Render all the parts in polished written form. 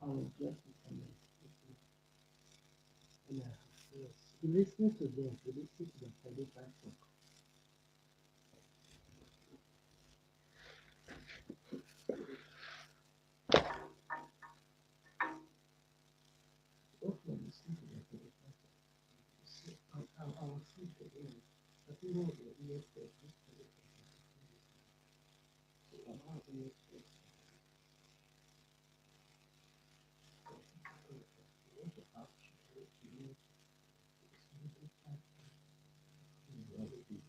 I will just yeah. Yes. You listen to them. You listen to the political talk. Okay, listen to the political talk. See, I will see the end. I think what the ESS is political. So about ESS, what the action to use is really active in reality.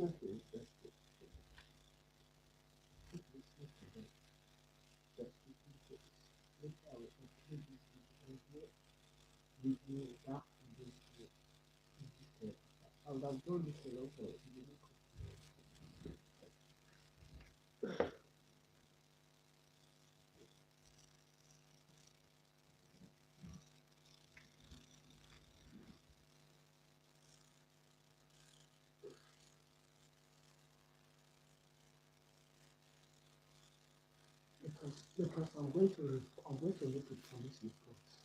Okay, that's good. Keep listening to them. Just listen to this. Later I will upload this video back to this detail. I would have done this a lot of it. Because I'm going to look at police reports.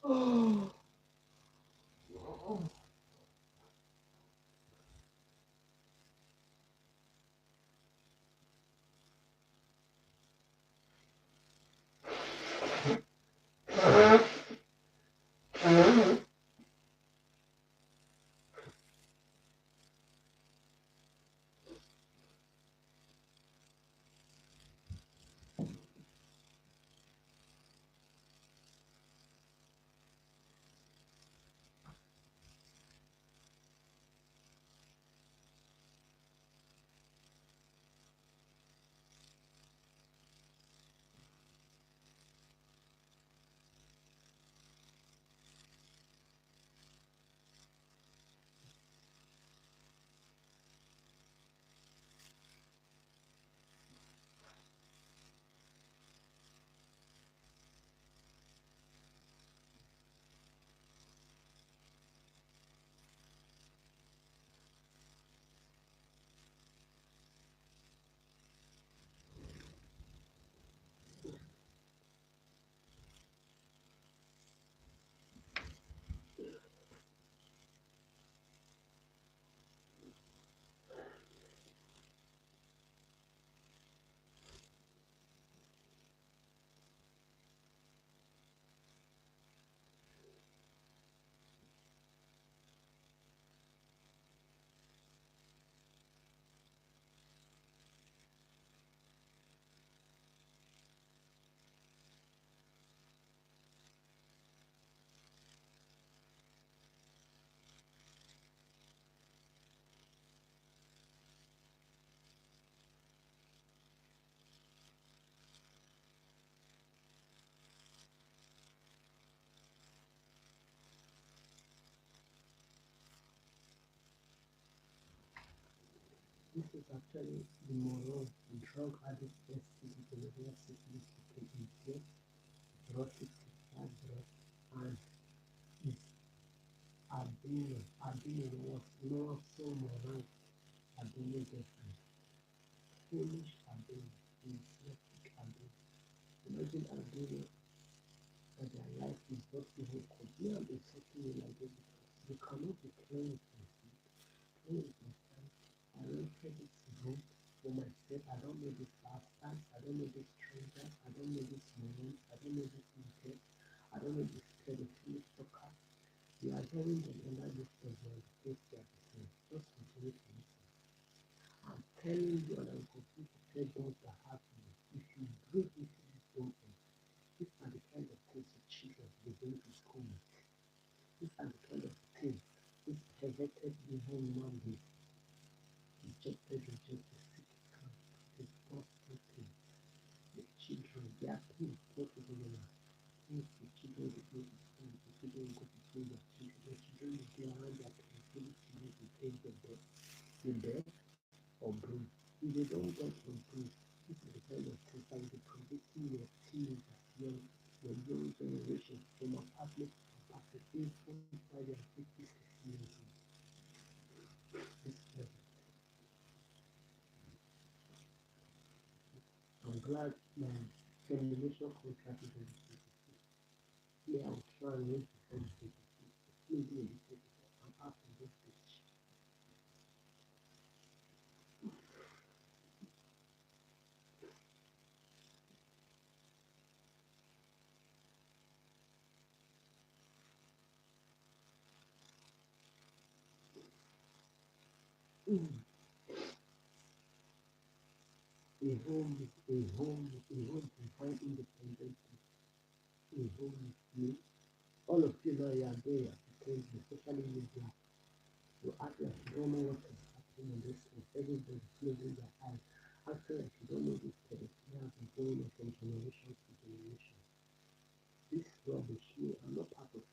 Oh, this is actually the moron, the drug addict STD, gonorrhea, syphilis, hepatitis, erotic sexual drug, and is Albino was not so moron. Albino girlfriend, Polish Albino, Celtic Albino. Imagine Albino that their life is not even good. Me, I'm insulting you like this because you cannot be playing with my feet, playing with my time. I rented this room for myself. I don't know this bastards. I don't know this strangers. I don't know this morons. I don't know this intent. I don't know this pedophilic fucker. You are hearing them under this president. Face their percent. Just continue to listen. I'm telling you, and I'm continuing to tell those that have you. If you break into this open, these are the kind of things your children they go to school with. These are the kind of things this perverted evil man did. Rejected sick camp, this gospel thing. The children, they are kids, not even enough. Things the children will go to school, the children will go to school, the children will be around their parents, the children will take the bed or broom. If they don't get some broom, this is the kind of things that will be predicting your teenagers, your young generation from apartment to apartment, being 45 and 50, 60 years old. This level. I'm glad my termination contract is on the 26th. Yeah, I'll try and wait before the 26th. Maybe on the 26th. I'm out of this bitch. a home divine independence, a home with you. All of you know you are there because the social media, you act like you don't know what is happening in this place. Everybody closing their eyes. Acting like you don't know this pedophilia has been going on from generation to generation. This rubbish, me, I'm not part of it.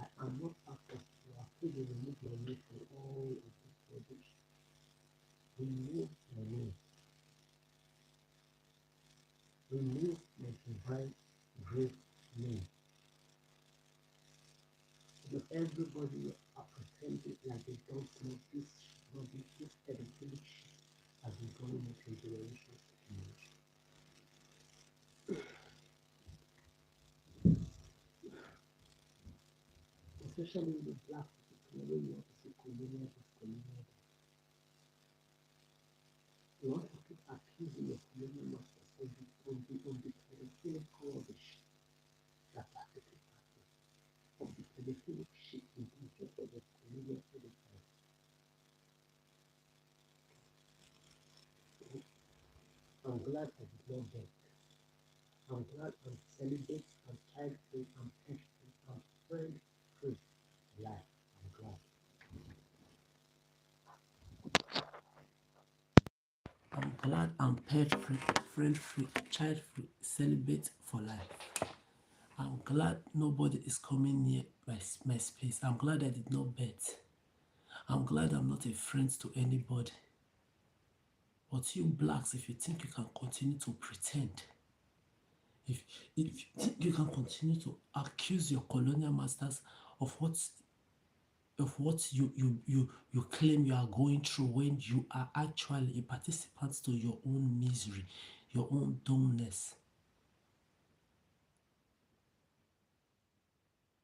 I am not part of you. I feel you remove my name from all of this rubbish. Remove my name. Remove my divine great name. But everybody are pretending like they don't know this rubbish, this pedophilic shit has been going on from generation to generation. Especially in the black people, when you want to say colonial this, colonial that. You want to keep accusing your colonial masters of the pedophilic rubbish that are taking part of the pedophilic shit you do just for the colonial pedophiles. I'm glad I did not get. I'm glad I'm celibate, I'm child free, I'm pet free, I'm friend free. Life, I'm glad. I'm glad I'm pet free, friend free, child free, celibate for life. I'm glad nobody is coming near my space. I'm glad I did not bet. I'm glad I'm not a friend to anybody. But you blacks, if you think you can continue to pretend, if, if you think you can continue to accuse your colonial masters of what you claim you are going through when you are actually a participant to your own misery, your own dumbness.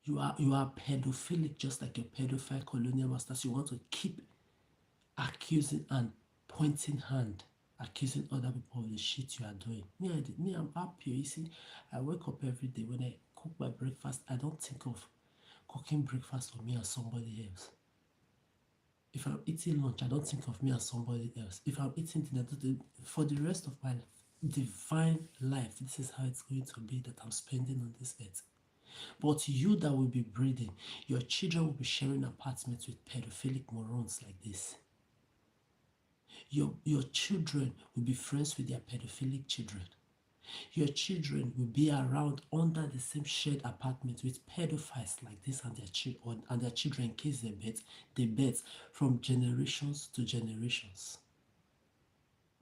You are pedophilic just like your pedophile colonial masters. You want to keep accusing and pointing hand, accusing other people of the shit you are doing. I'm happy. You see, I wake up every day. When I cook my breakfast, I don't think of cooking breakfast for me and somebody else. If I'm eating lunch, I don't think of me and somebody else. If I'm eating dinner, for the rest of my divine life, this is how it's going to be that I'm spending on this earth. But you that will be breathing, your children will be sharing apartments with pedophilic morons like this. Your children will be friends with their pedophilic children. Your children will be around under the same shared apartment with pedophiles like this and their children in case they bet from generations to generations.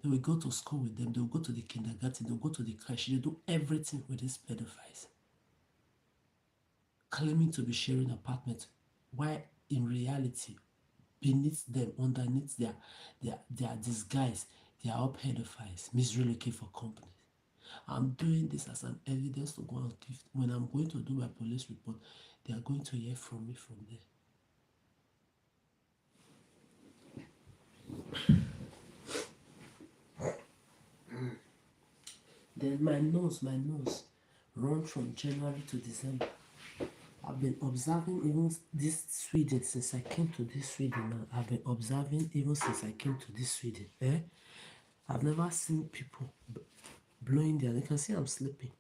They will go to school with them, they will go to the kindergarten, they will go to the crèche, they do everything with these pedophiles. Claiming to be sharing apartment, while in reality, beneath them, underneath their disguise, they are all pedophiles, misery looking for company. I'm doing this as an evidence to go and give. When I'm going to do my police report, they are going to hear from me from there. Then my nose, run from January to December. I've been observing even this Sweden since I came to this Sweden now. I've been observing even since I came to this Sweden. I've never seen people blowing their. You can see I'm sleeping.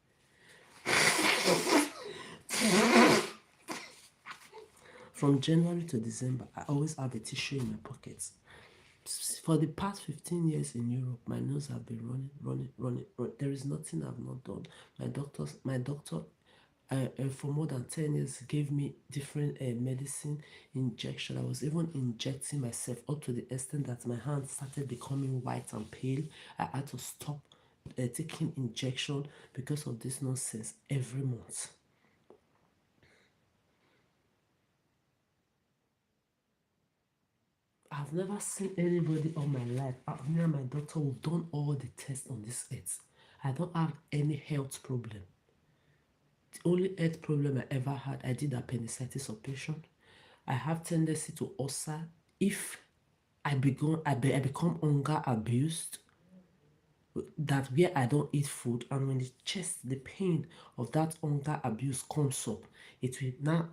From January to December, I always have a tissue in my pockets. For the past 15 years in Europe, my nose have been running. There is nothing I've not done. My doctor, for more than 10 years, gave me different medicine injection. I was even injecting myself up to the extent that my hands started becoming white and pale. I had to stop taking injection because of this nonsense every month. I've never seen anybody all my life. Me and my doctor, we've done all the tests on this earth. I don't have any health problem. The only health problem I ever had, I did appendicitis operation. I have tendency to ulcer. If I become hunger abused, that where I don't eat food, and when the pain of that hunger abuse comes up, it will now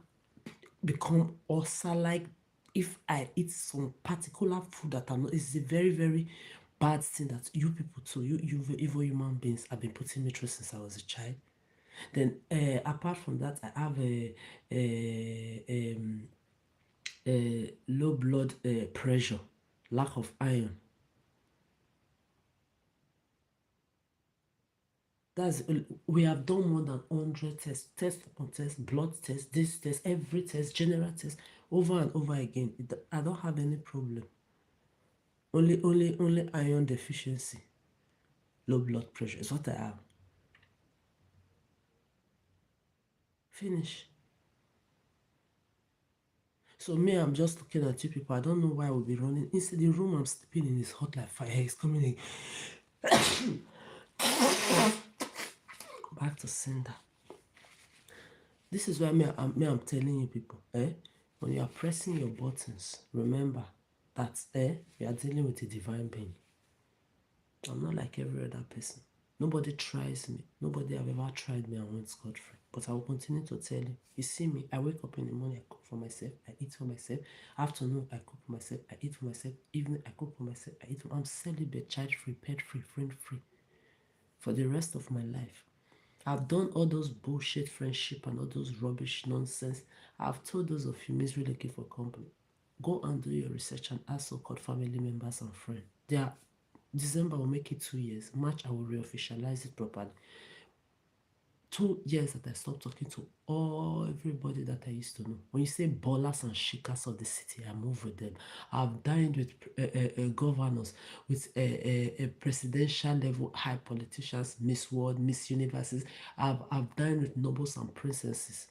become ulcer like If I eat some particular food that I'm not, it's a very, very bad thing that you people too, you evil human beings have been putting me through since I was a child. Then apart from that, I have a low blood pressure, lack of iron. That's we have done more than 100 tests, test upon test, blood test, this test, every test, general test, over and over again. I don't have any problem. Only iron deficiency, low blood pressure is what I have. Finish. So me, I'm just looking at you people. I don't know why I will be running. Inside the room I'm sleeping in is hot like fire. It's coming in. Back to sender. This is why I'm telling you people, when you are pressing your buttons, remember that you are dealing with a divine being. I'm not like every other person. Nobody tries me. Nobody have ever tried me and went scot-free. But I will continue to tell you. You see me, I wake up in the morning, I cook for myself, I eat for myself. Afternoon, I cook for myself, I eat for myself. Evening, I cook for myself, I eat for I'm celibate, child-free, pet-free, friend-free for the rest of my life. I've done all those bullshit friendship and all those rubbish nonsense. I've told those of you misery looking for company. Go and do your research and ask so-called family members and friends. They are December will make it 2 years. March I will re-officialize it properly. 2 years that I stopped talking to everybody that I used to know. When you say ballers and shakers of the city, I move with them. I've dined with governors, with presidential level high politicians, Miss World, Miss Universes. I've dined with nobles and princesses.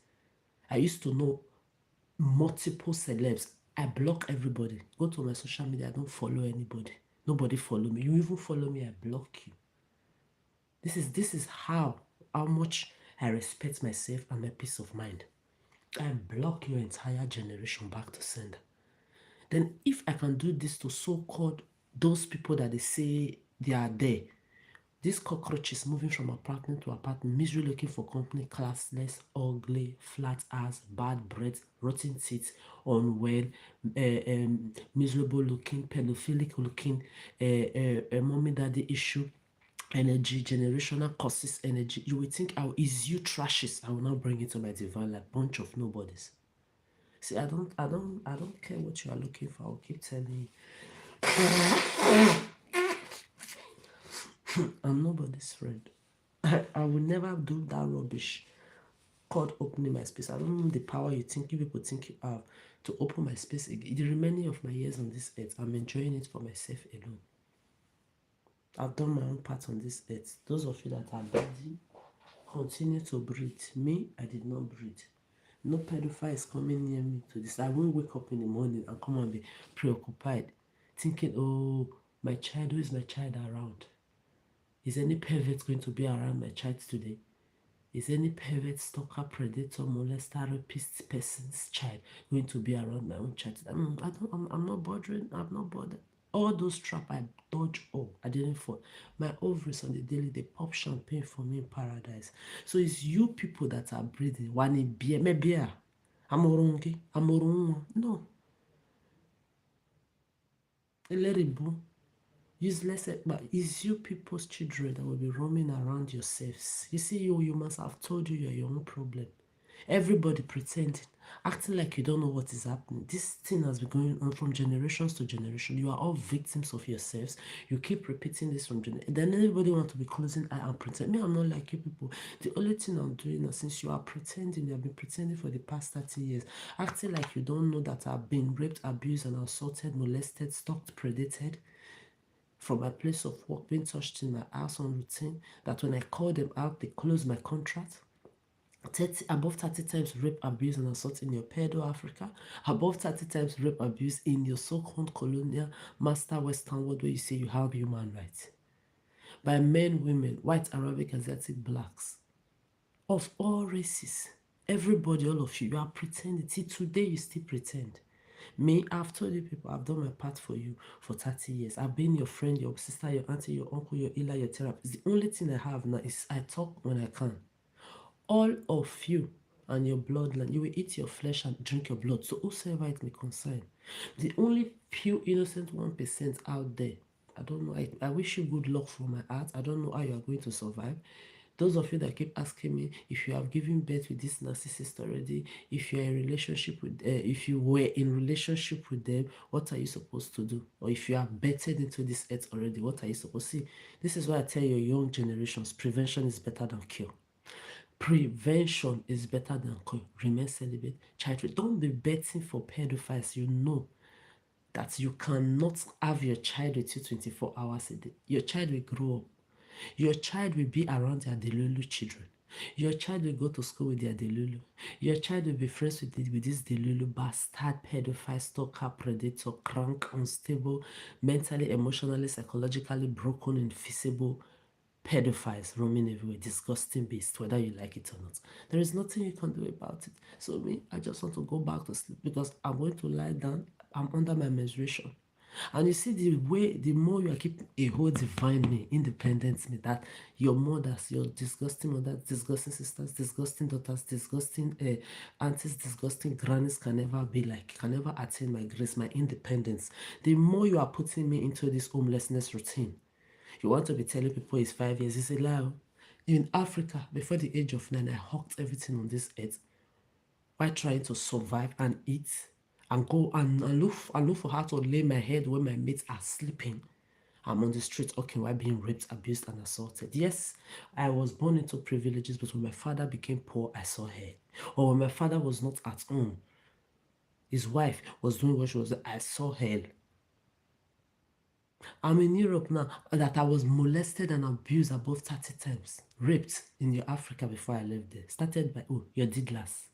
I used to know multiple celebs. I block everybody. Go to my social media. I don't follow anybody. Nobody follow me. You even follow me, I block you. This is how much I respect myself and my peace of mind. I block your entire generation back to sender. Then if I can do this to so-called those people that they say they are there, these cockroaches moving from apartment to apartment, misery looking for company, classless, ugly, flat ass, bad breath, rotten teeth, unwell, miserable looking, pedophilic looking, mommy daddy issue, energy, generational causes energy. You will think is you trashes. I will not bring it to my divine like bunch of nobodies. See, I don't care what you are looking for. I'll keep telling you, I'm nobody's friend. I will never do that rubbish called opening my space. I don't know the power you people think you have to open my space again. The remaining of my years on this earth, I'm enjoying it for myself alone. I've done my own part on this earth. Those of you that are busy, continue to breathe. Me, I did not breathe. No pedophile is coming near me to this. I won't wake up in the morning and come and be preoccupied, thinking, oh, my child, who is my child around? Is any pervert going to be around my child today? Is any pervert, stalker, predator, molester, rapist person's child going to be around my own child? I'm not bothering. I'm not bothered. All those traps I dodge all. I didn't fall. My ovaries on the daily, they pop champagne for me in paradise. So it's you people that are breathing. Wani beer, me beer. Amorungi, amorunwa. No. Eleribu. Useless, but it's you people's children that will be roaming around yourselves. You see, you humans, I've told you you're your own problem. Everybody pretending, acting like you don't know what is happening. This thing has been going on from generations to generation. You are all victims of yourselves. You keep repeating this from generation. Then everybody want to be closing eye and pretend. Me, I'm not like you people. The only thing I'm doing now, since you are pretending, you have been pretending for the past 30 years, acting like you don't know that I've been raped, abused, and assaulted, molested, stalked, predated from my place of work, being touched in my house on routine, that when I call them out, they close my contract. 30, above 30 times rape, abuse, and assault in your pedo Africa, above 30 times rape, abuse in your so-called colonial master Western world where you say you have human rights. By men, women, white, Arabic, Asiatic, blacks, of all races. Everybody, all of you, you are pretending. Till today, you still pretend. Me, I've told you people, I've done my part for you for 30 years. I've been your friend, your sister, your auntie, your uncle, your healer, your therapist. The only thing I have now is I talk when I can. All of you, and your bloodline. You will eat your flesh and drink your blood. So whosoever it may concern. The only few innocent 1% out there. I don't know. I wish you good luck from my heart. I don't know how you are going to survive. Those of you that keep asking me if you have given birth with this narcissist already, if you're in relationship with, if you were in relationship with them, what are you supposed to do? Or if you have bettered into this earth already, what are you supposed to see? This is why I tell your young generations, prevention is better than cure. Prevention is better than cure. Remain celibate, child free. Don't be betting for pedophiles. You know that you cannot have your child with you 24 hours a day. Your child will grow up. Your child will be around their Delulu children. Your child will go to school with their Delulu. Your child will be friends with this Delulu bastard, pedophile, stalker, predator, crank, unstable, mentally, emotionally, psychologically broken, invisible pedophiles roaming everywhere, disgusting beasts, whether you like it or not. There is nothing you can do about it. So me, I just want to go back to sleep because I'm going to lie down. I'm under my menstruation. And you see the way, the more you are keeping a whole divine me, independent me, that your mothers, your disgusting mothers, disgusting sisters, disgusting daughters, disgusting aunties, disgusting grannies can never be like, can never attain my grace, my independence. The more you are putting me into this homelessness routine, you want to be telling people it's 5 years, it's a lie. In Africa, before the age of 9, I hawked everything on this earth while trying to survive and eat and go and look for how to lay my head when my mates are sleeping. I'm on the street okay while being raped, abused, and assaulted. Yes, I was born into privileges, but when my father became poor, I saw hell. Or when my father was not at home, his wife was doing what she was doing, I saw hell. I'm in Europe now, that I was molested and abused above 30 times, raped in your Africa before I left there. Started by, your diddlers.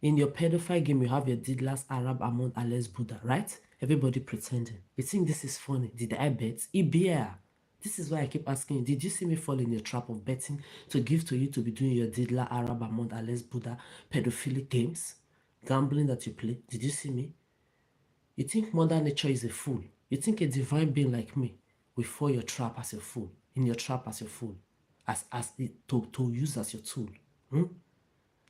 In your pedophile game, you have your diddlers, Arab, Amon, Ales, Buddha, right? Everybody pretending. You think this is funny? Did I bet? Ibia. This is why I keep asking you, did you see me fall in your trap of betting to give to you to be doing your diddler, Arab, Amon, Ales, Buddha, pedophilic games? Gambling that you play? Did you see me? You think Mother Nature is a fool? You think a divine being like me will fall your trap as a fool, in your trap as a fool, as it, to use as your tool? Hmm?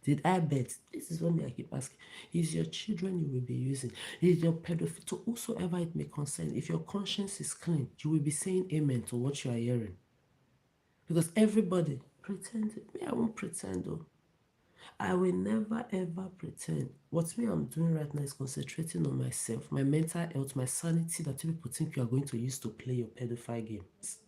Did I bet? This is what I keep asking. Is your children you will be using? Is your pedophile, to whosoever it may concern, if your conscience is clean, you will be saying amen to what you are hearing. Because everybody pretend. Me, I won't pretend though. I will never ever pretend. What me I'm doing right now is concentrating on myself, my mental health, my sanity that people think you are going to use to play your pedophile games.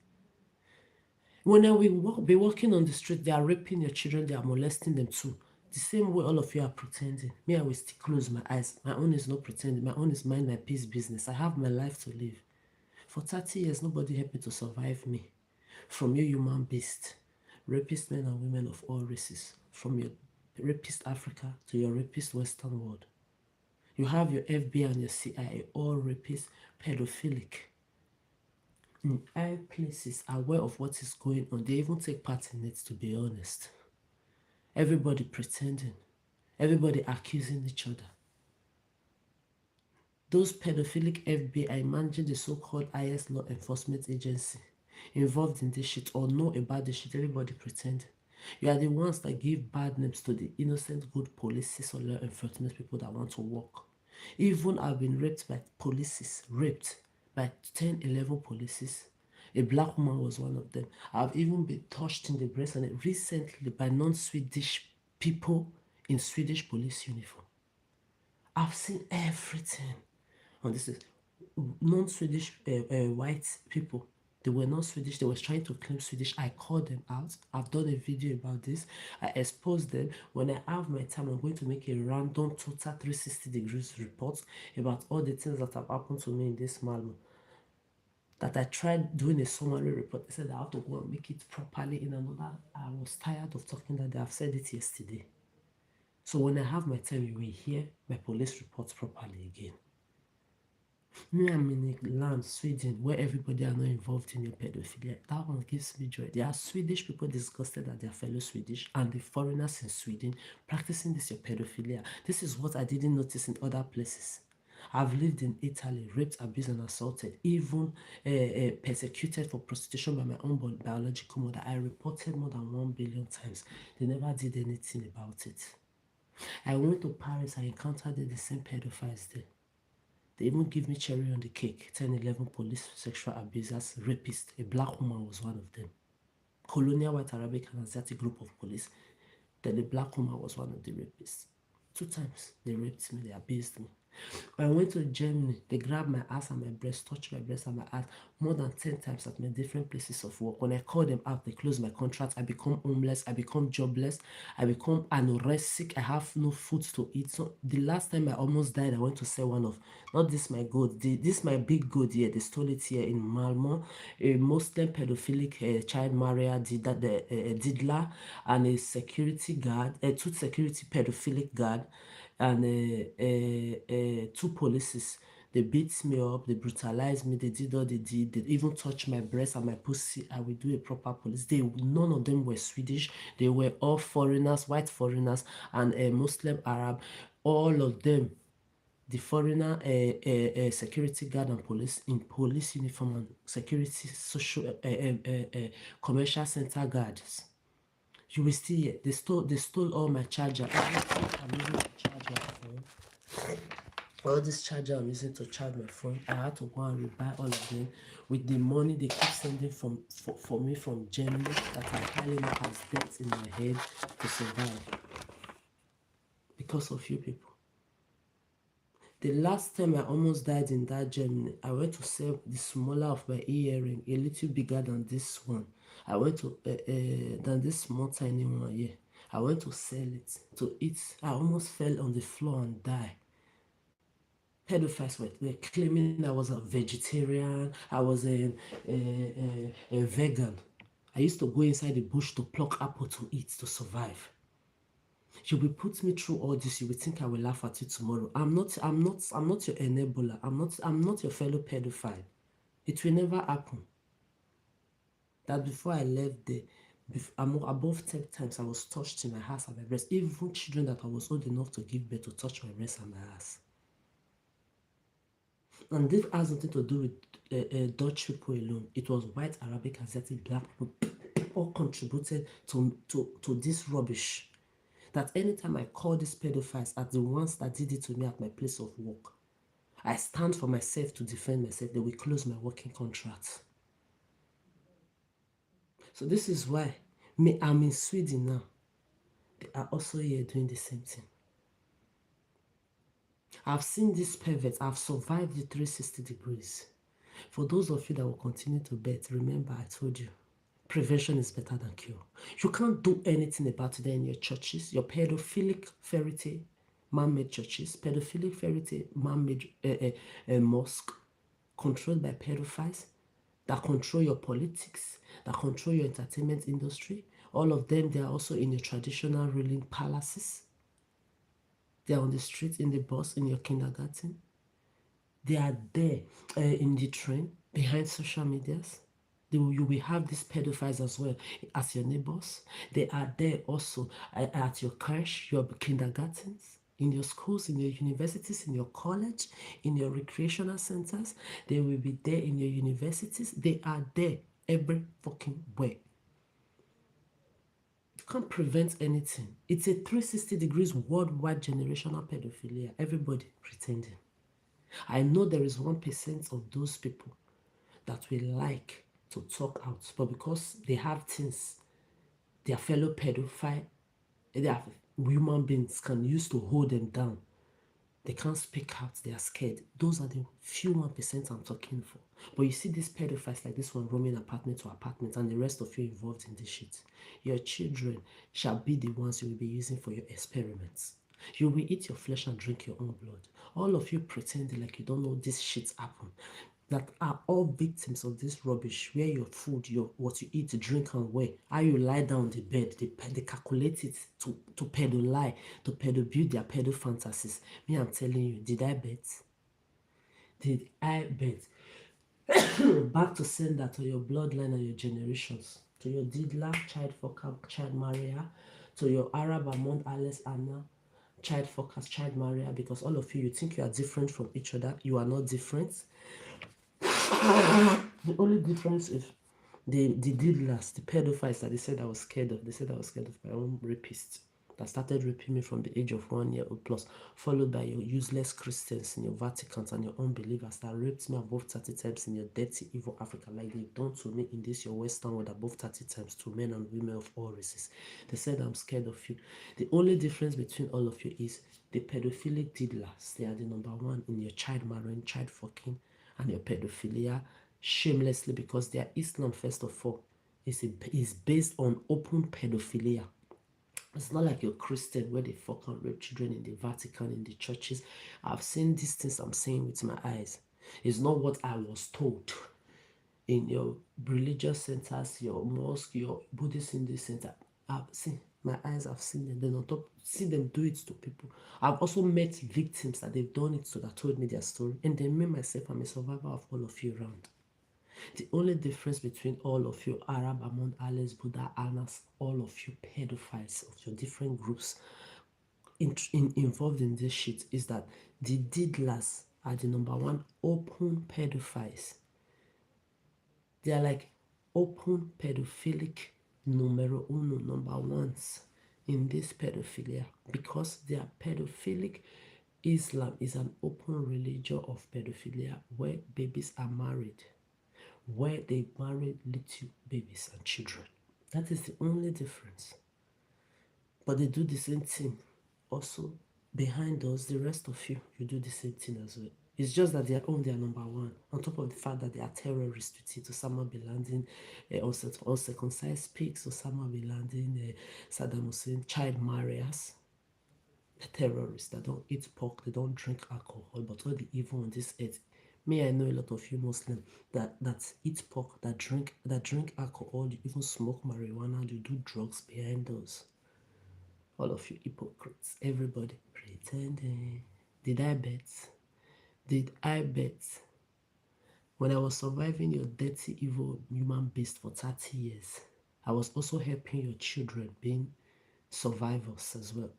When I will be walking on the street, they are raping your children, they are molesting them too. The same way all of you are pretending. Me, I will still close my eyes. My own is not pretending. My own is mind my peace business. I have my life to live. For 30 years, nobody helped me to survive me. From you human beast, rapist men and women of all races, from your rapist Africa to your rapist Western world. You have your FBI and your CIA, all rapist, pedophilic. In high places, aware of what is going on. They even take part in it, to be honest. Everybody pretending. Everybody accusing each other. Those pedophilic FBI managing the so-called IS law enforcement agency involved in this shit or know about this shit, everybody pretending. You are the ones that give bad names to the innocent good police or law enforcement people that want to work. Even I've been raped by police, raped by 10, 11 police. A black woman was one of them. I've even been touched in the breast and recently by non-Swedish people in Swedish police uniform. I've seen everything. And this is non-Swedish white people. They were not Swedish. They were trying to claim Swedish. I called them out. I've done a video about this. I exposed them. When I have my time, I'm going to make a random total 360 degrees report about all the things that have happened to me in this Malmo. That I tried doing a summary report. I said I have to go and make it properly in another. I was tired of talking that day. I've said it yesterday. So when I have my time, you will hear my police reports properly again. Me, I'm in a land, Sweden, where everybody are not involved in your pedophilia. That one gives me joy. There are Swedish people disgusted at their fellow Swedish and the foreigners in Sweden practicing this your pedophilia. This is what I didn't notice in other places. I've lived in Italy, raped, abused, and assaulted, even persecuted for prostitution by my own biological mother. I reported more than 1 billion times. They never did anything about it. I went to Paris, I encountered the same pedophiles there. They even give me cherry on the cake. 10, 11 police sexual abusers, rapists. A black woman was one of them. Colonial white Arabic and Asiatic group of police. Then the black woman was one of the rapists. 2 times they raped me, they abused me. When I went to Germany, they grabbed my ass and my breast, touched my breast and my ass more than 10 times at my different places of work. When I called them out, they closed my contract. I become homeless. I become jobless. I become anorexic. I have no food to eat. So the last time I almost died, I went to sell one of, not this my goat, this my big goat here. They stole it here in Malmo. A Muslim pedophilic child marrier did that, the diddler, and a security guard, a two security pedophilic guard, and 2 polices. They beat me up, they brutalized me, they did all they did, they even touched my breast and my pussy. I will do a proper police. None of them were Swedish, they were all foreigners, white foreigners, and a Muslim Arab. All of them, the foreigner security guard and police in police uniform and security social commercial center guards. You will see it. They stole all my charger. Everything I'm using to charge my phone. All this charger I'm using to charge my phone. I had to go and rebuy all of them with the money they keep sending for me from Germany that I'm piling up as debts in my head to survive. Because of you people. The last time I almost died in that Germany, I went to sell the smaller of my earring, a little bigger than this one. I went to, than this small tiny one here. I went to sell it, to eat. I almost fell on the floor and died. Pedophiles were claiming I was a vegetarian, I was a vegan. I used to go inside the bush to pluck apple to eat to survive. You will put me through all this, you will think I will laugh at you tomorrow. I'm not your enabler. I'm not your fellow pedophile. It will never happen. That before I left there, above 10 times I was touched in my ass and my breast. Even children that I was old enough to give birth to touch my breast and my ass. And this has nothing to do with Dutch people alone. It was white, Arabic, Asiatic, black people. All contributed to this rubbish. That anytime I call these pedophiles as the ones that did it to me at my place of work, I stand for myself to defend myself, they will close my working contract. So this is why I'm in Sweden now. They are also here doing the same thing. I've seen these perverts. I've survived the 360 degrees. For those of you that will continue to bet, remember I told you, prevention is better than cure. You can't do anything about it in your churches, your pedophilic fairy tale, man-made churches, pedophilic fairy tale, man-made mosque, controlled by pedophiles, that control your politics, that control your entertainment industry. All of them, they are also in your traditional ruling palaces. They are on the street, in the bus, in your kindergarten. They are there in the train, behind social medias. You will have these pedophiles as well as your neighbors. They are there also at your crèche, your kindergartens, in your schools, in your universities, in your college, in your recreational centers. They will be there in your universities. They are there every fucking way. You can't prevent anything. It's a 360 degrees worldwide generational pedophilia. Everybody pretending. I know there is 1% of those people that will like to talk out, but because they have things their fellow pedophile, their human beings can use to hold them down, they can't speak out, they are scared. Those are the few 1% I'm talking for. But you see these pedophiles like this one roaming apartment to apartment, and the rest of you involved in this shit. Your children shall be the ones you will be using for your experiments. You will eat your flesh and drink your own blood. All of you pretending like you don't know this shit happen, that are all victims of this rubbish, where your food, what you eat, drink, and wear, how you lie down on the bed, they calculate it to pedo lie, to pedo build their pedo fantasies. Me, I'm telling you, did I bet? Did I bet? Back to send that to your bloodline and your generations, to your diddler, child fucker, child marrier, to your Arab Amond Alice Anna, child fuckers, child marrier, because all of you think you are different from each other. You are not different. The only difference is the diddlers, the pedophiles that they said I was scared of. They said I was scared of my own rapist. that started raping me from the age of 1 year old plus, followed by your useless Christians in your Vaticans and your unbelievers that raped me above 30 times in your dirty, evil Africa, like they've done to me in this your Western world above 30 times to men and women of all races. They said I'm scared of you. The only difference between all of you is the pedophilic diddlers. They are the number one in your child marrying, child fucking, and your pedophilia shamelessly because their Islam, first of all, is based on open pedophilia. It's not like you're Christian where they fuck and rape children in the Vatican, in the churches. I've seen these things I'm saying with my eyes. It's not what I was told in your religious centers, your mosque, your Buddhist in this center. I've seen my eyes have seen them. Then on top, see them do it to people. I've also met victims that they've done it to that told me their story. And then me myself, I'm a survivor of all of you around. The only difference between all of you, Arab, Amon, Ales, Buddha, Anas, all of you pedophiles of your different groups involved in this shit, is that the diddlers are the number one open pedophiles. They are like open pedophilic numero uno, number ones in this pedophilia because they are pedophilic. Islam is an open religion of pedophilia where babies are married, where they marry little babies and children. That is the only difference. But they do the same thing. Also, behind us, the rest of you, you do the same thing as well. It's just that they are number one. On top of the fact that they are terrorists with it. Osama bin Laden, uncircumcised pigs, Osama bin Laden, Saddam Hussein, child marriers, terrorists that don't eat pork, they don't drink alcohol, but all the evil on this earth. Me, I know a lot of you Muslims that eat pork, that drink alcohol, you even smoke marijuana, you do drugs behind those. All of you hypocrites, everybody pretending. Did I bet? Did I bet? When I was surviving your dirty, evil human beast for 30 years, I was also helping your children being survivors as well.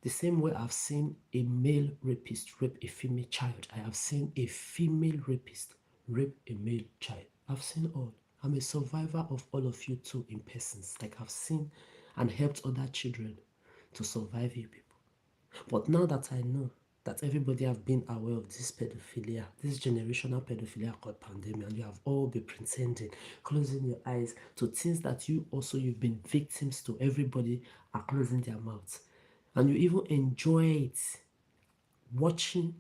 The same way I've seen a male rapist rape a female child, I have seen a female rapist rape a male child. I've seen all. I'm a survivor of all of you too in persons. Like I've seen and helped other children to survive you people. But now that I know that everybody have been aware of this pedophilia, this generational pedophilia called pandemic, and you have all been pretending, closing your eyes to things that you've been victims to. Everybody are closing their mouths. And you even enjoy it, watching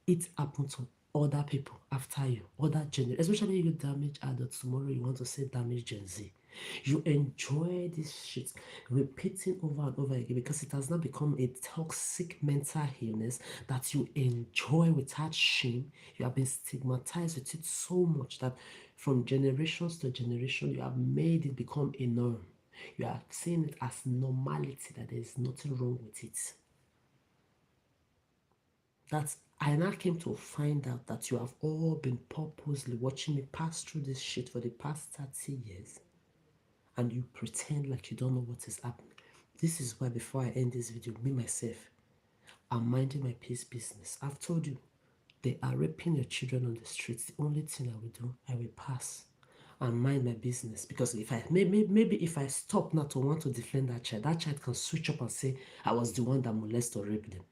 it happen to other people after you, other generations, especially you damage adults. Tomorrow you want to say damage Gen Z. You enjoy this shit repeating over and over again because it has now become a toxic mental illness that you enjoy without shame. You have been stigmatized with it so much that from generations to generation, you have made it become a norm. You are seeing it as normality, that there is nothing wrong with it. That I now came to find out that you have all been purposely watching me pass through this shit for the past 30 years and you pretend like you don't know what is happening. This is why before I end this video, me myself, I'm minding my peace business. I've told you, they are raping your children on the streets. The only thing I will do, I will pass and mind my business. Because if I maybe if I stop now to want to defend that child can switch up and say I was the one that molested or raped them.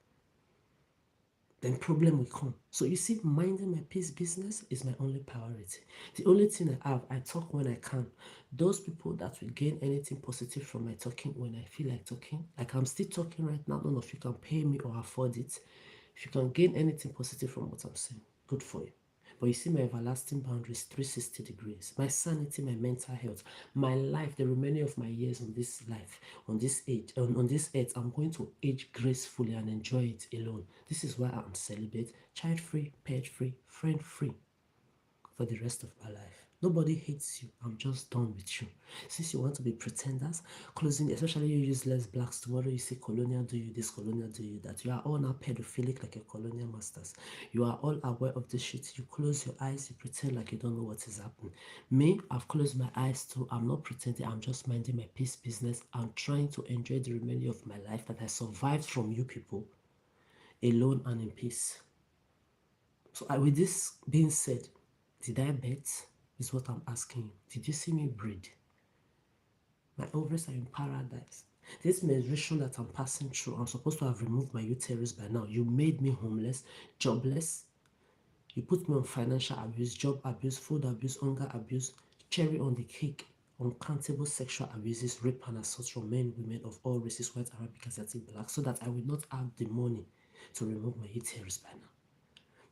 Then problem will come. So you see, minding my peace business is my only priority. The only thing I have, I talk when I can. Those people that will gain anything positive from my talking when I feel like talking, like I'm still talking right now, none of you can pay me or afford it. If you can gain anything positive from what I'm saying, good for you. But you see my everlasting boundaries, 360 degrees, my sanity, my mental health, my life, the remaining of my years on this life, on this age, on this earth, I'm going to age gracefully and enjoy it alone. This is why I'm celibate, child-free, pet-free, friend-free for the rest of my life. Nobody hates you. I'm just done with you. Since you want to be pretenders, closing, especially you useless blacks, tomorrow you say colonial do you this, colonial do you that. You are all now pedophilic like your colonial masters. You are all aware of this shit. You close your eyes, you pretend like you don't know what is happening. Me, I've closed my eyes too. I'm not pretending. I'm just minding my peace business. I'm trying to enjoy the remainder of my life that I survived from you people alone and in peace. So with this being said, did I bet? Is what I'm asking you. Did you see me breed? My ovaries are in paradise. This menstruation that I'm passing through, I'm supposed to have removed my uterus by now. You made me homeless, jobless. You put me on financial abuse, job abuse, food abuse, hunger abuse, cherry on the cake, uncountable sexual abuses, rape and assault from men, women of all races, white, Arabic, Asiatic, black, so that I will not have the money to remove my uterus by now.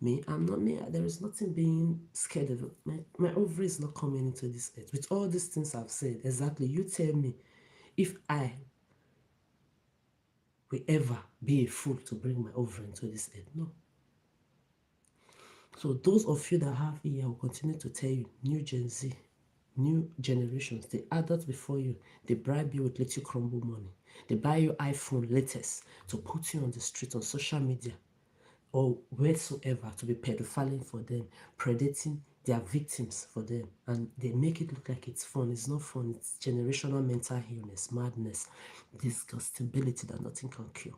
Me, I'm not me. There is nothing being scared of. My ovary is not coming into this earth. With all these things I've said, exactly, you tell me if I will ever be a fool to bring my ovary into this earth. No. So those of you that have ear, I will continue to tell you, new Gen Z, new generations, the adults before you, they bribe you with little crumble money. They buy you iPhone latest to put you on the street, on social media, or wheresoever, to be pedophiling for them, predating their victims for them, and they make it look like it's fun. It's not fun. It's generational mental illness, madness, disgustability that nothing can cure.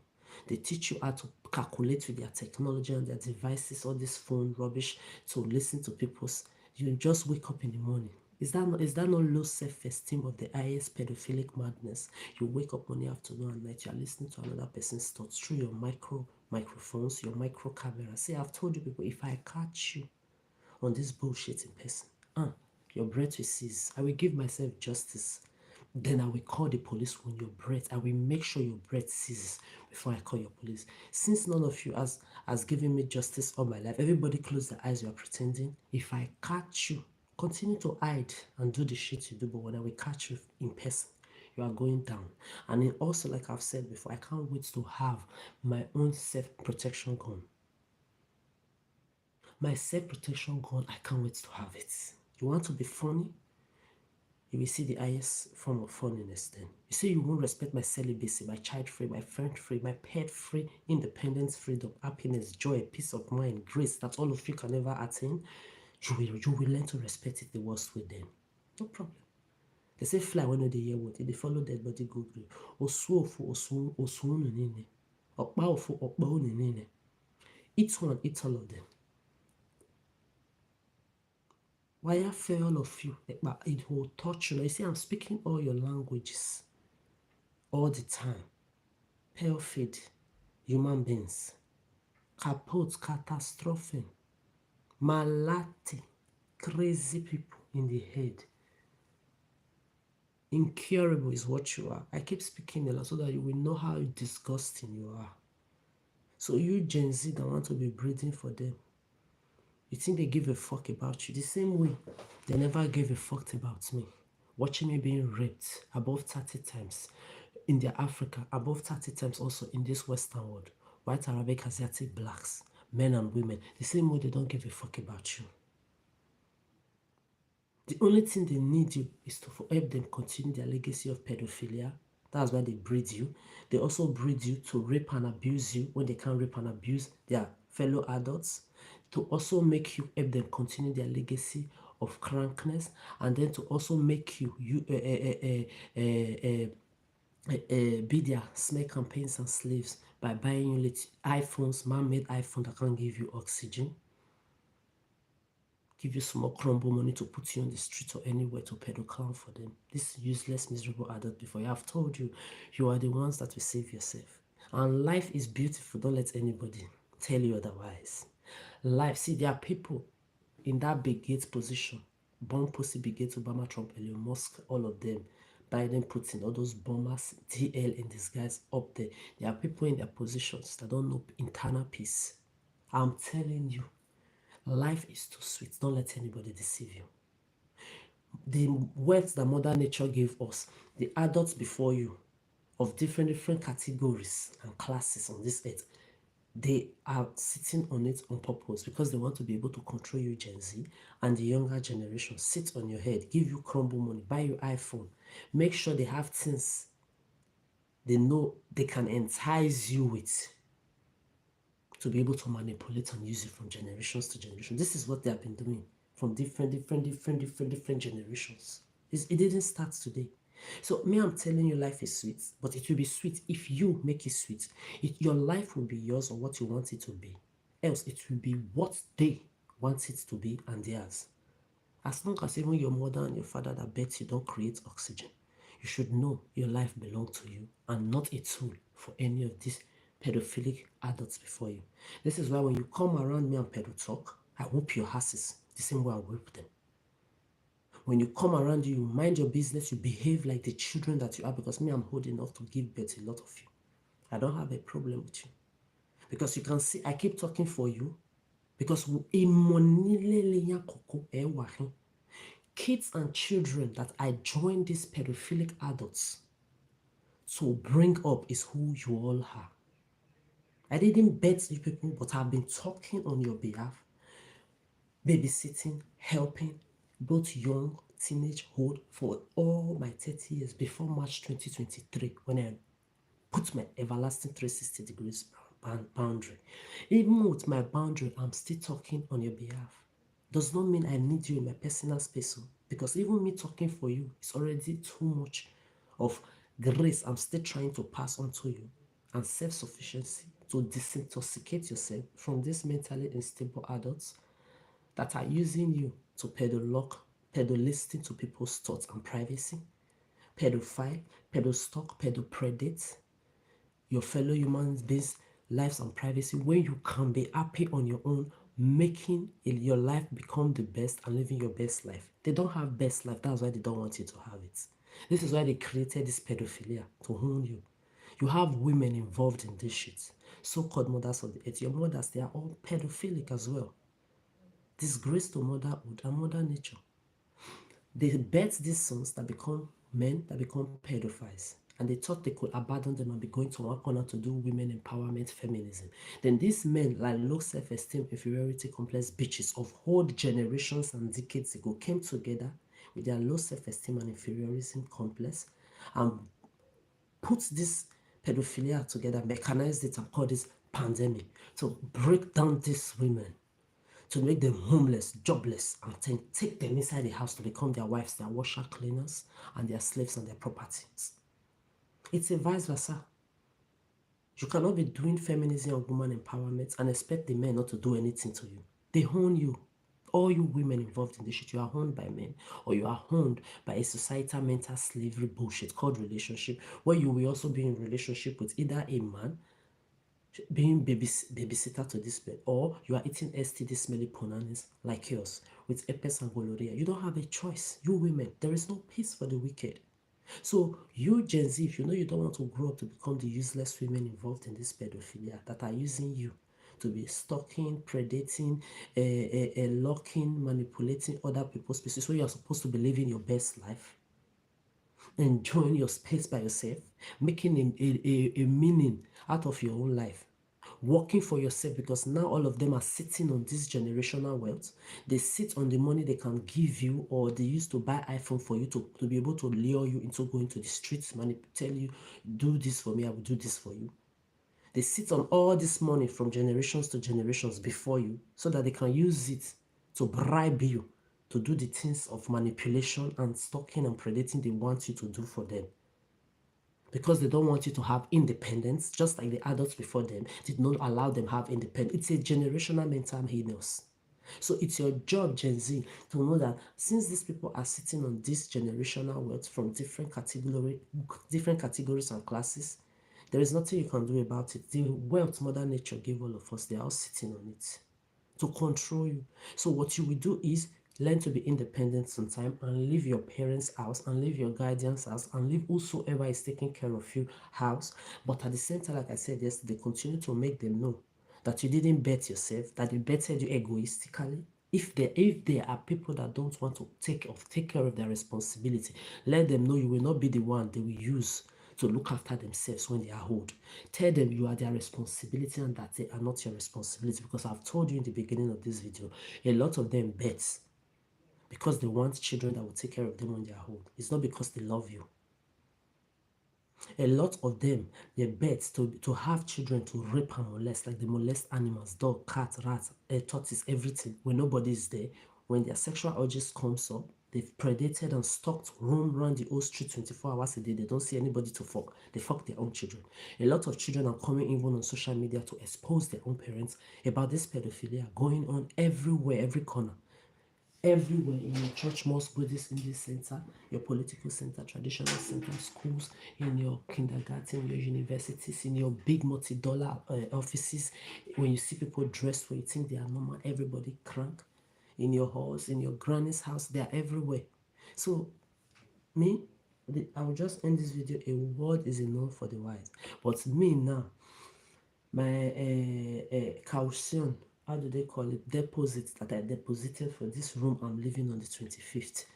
They teach you how to calculate with their technology and their devices, all this phone rubbish, to listen to people's. You just wake up in the morning. Is that not low self-esteem of the highest pedophilic madness? You wake up morning, afternoon, and night. You are listening to another person's thoughts through your microphones, your micro camera. See, I've told you people, if I catch you on this bullshit in person, your breath will cease. I will give myself justice. Then I will call the police on your breath. I will make sure your breath ceases before I call your police. Since none of you has given me justice all my life, everybody close their eyes, you are pretending. If I catch you, continue to hide and do the shit you do, but when I will catch you in person, you are going down. And then also, like I've said before, I can't wait to have my own self-protection gun. My self-protection gun, I can't wait to have it. You want to be funny? You will see the highest form of funniness then. You say you won't respect my celibacy, my child free, my friend free, my pet free, independence, freedom, happiness, joy, peace of mind, grace that all of you can never attain. You will learn to respect it the worst way then. No problem. They say fly when they hear what they follow dead body go grave. Osuofu osuunu nene. Okpa ofu okpa unu nene. Each one, eat all of them. Why I feel all of you, it will touch you. You see, I'm speaking all your languages all the time. Perfect human beings. Kaput, catastrophe, malati, crazy people in the head. Incurable is what you are. I keep speaking a lot so that you will know how disgusting you are. So you Gen Z that want to be breathing for them, you think they give a fuck about you? The same way they never gave a fuck about me. Watching me being raped above 30 times in their Africa, above 30 times also in this Western world. White, Arabic, Asiatic, blacks, men and women. The same way they don't give a fuck about you. The only thing they need you is to help them continue their legacy of pedophilia. That's why they breed you. They also breed you to rape and abuse you when they can't rape and abuse their fellow adults. To also make you help them continue their legacy of crankness, and then to also make you be their smear campaigns and slaves by buying you iPhones, man-made iPhone that can't give you oxygen, give you small crumble money to put you on the street or anywhere to peddle clown for them. This useless, miserable adult before you. I've told you, you are the ones that will save yourself. And life is beautiful. Don't let anybody tell you otherwise. Life, see, there are people in that big Gates position. Bomb Pussy, Big Gates, Obama, Trump, Elon Musk, all of them. Biden, Putin, all those bombers, DL in disguise up there. There are people in their positions that don't know internal peace. I'm telling you, life is too sweet. Don't let anybody deceive you. The words that Mother Nature gave us, the adults before you, of different categories and classes on this earth, they are sitting on it on purpose because they want to be able to control you, Gen Z, and the younger generation. Sit on your head, give you crumble money, buy you iPhone, make sure they have things they know they can entice you with to be able to manipulate and use it from generations to generation. This is what they have been doing from different generations. It didn't start today. So me, I'm telling you, life is sweet, but it will be sweet if you make it sweet. Your life will be yours or what you want it to be. Else, it will be what they want it to be and theirs. As long as even your mother and your father that bet you don't create oxygen, you should know your life belongs to you and not a tool for any of these pedophilic adults before you. This is why when you come around me and pedo talk, I whoop your asses the same way I whoop them. When you come around you mind your business, you behave like the children that you are, because me, I'm old enough to give birth to a lot of you. I don't have a problem with you. Because you can see, I keep talking for you. Because kids and children that I join these pedophilic adults to bring up is who you all are. I didn't bet you people, but I've been talking on your behalf, babysitting, helping, both young, teenage, old, for all my 30 years before March 2023, when I put my everlasting 360 degrees boundary. Even with my boundary, I'm still talking on your behalf. Does not mean I need you in my personal space, because even me talking for you is already too much of grace I'm still trying to pass on to you, and self-sufficiency to disintoxicate yourself from these mentally unstable adults that are using you to pedo-listen to people's thoughts and privacy, pedophile, pedostalk, pedopredate your fellow human beings' lives and privacy, when you can be happy on your own, making your life become the best and living your best life. They don't have best life. That's why they don't want you to have it. This is why they created this pedophilia, to own you. You have women involved in this shit. So-called mothers of the earth. Your mothers, they are all pedophilic as well. Disgrace to motherhood and mother nature. They bet these sons that become men, that become pedophiles, and they thought they could abandon them and be going to one corner to do women empowerment feminism. Then these men, like low self-esteem, inferiority complex bitches of whole generations and decades ago, came together with their low self-esteem and inferiority complex and put this pedophilia together, mechanized it, and called this pandemic to break down these women, to make them homeless, jobless, and then take them inside the house to become their wives, their washer cleaners, and their slaves and their properties. It's a vice versa. You cannot be doing feminism and woman empowerment and expect the men not to do anything to you. They own you. All you women involved in this shit, you are owned by men, or you are owned by a societal mental slavery bullshit called relationship, where you will also be in relationship with either a man being babysitter to this bed, or you are eating STD smelly punanis like yours with herpes and gonorrhea. You don't have a choice. You women, there is no peace for the wicked. So you Gen Z, if you know you don't want to grow up to become the useless women involved in this pedophilia that are using you to be stalking, predating, locking, manipulating other people's spaces, where you are supposed to be living your best life, enjoying your space by yourself, making a meaning out of your own life, working for yourself, because now all of them are sitting on this generational wealth. They sit on the money they can give you, or they used to buy iPhone for you to be able to lure you into going to the streets, tell you, do this for me, I will do this for you. They sit on all this money from generations to generations before you, so that they can use it to bribe you to do the things of manipulation and stalking and predating they want you to do for them. Because they don't want you to have independence, just like the adults before them did not allow them have independence. It's a generational mental illness. So it's your job, Gen Z, to know that since these people are sitting on this generational wealth from different categories and classes, there is nothing you can do about it. The wealth Mother Nature gave all of us, they are all sitting on it to control you. So what you will do is learn to be independent sometime and leave your parents' house and leave your guardian's house and leave whosoever is taking care of you house. But at the same time, like I said yesterday, continue to make them know that you didn't bet yourself, that they betted you egoistically. If there are people that don't want to take care of their responsibility, let them know you will not be the one they will use to look after themselves when they are old. Tell them you are their responsibility and that they are not your responsibility, because I've told you in the beginning of this video, a lot of them bet because they want children that will take care of them when they are old. It's not because they love you. A lot of them, they bet to have children to rape and molest, like they molest animals, dog, cat, rat, tortoise, everything, when nobody is there. When their sexual urges comes up, they've predated and stalked, roam around the whole street 24 hours a day. They don't see anybody to fuck. They fuck their own children. A lot of children are coming even on social media to expose their own parents about this pedophilia going on everywhere, every corner. everywhere in your church, mosque, Buddhist, Indian center, your political center, traditional center, schools, in your kindergarten, your universities, in your big multi-dollar offices. When you see people dressed where you think they are normal, everybody crank. In your house, in your granny's house, they are everywhere. So me, I will just end this video. A word is enough for the wise. But me now, my caution, how do they call it, deposit that I deposited for this room I'm living on the 25th.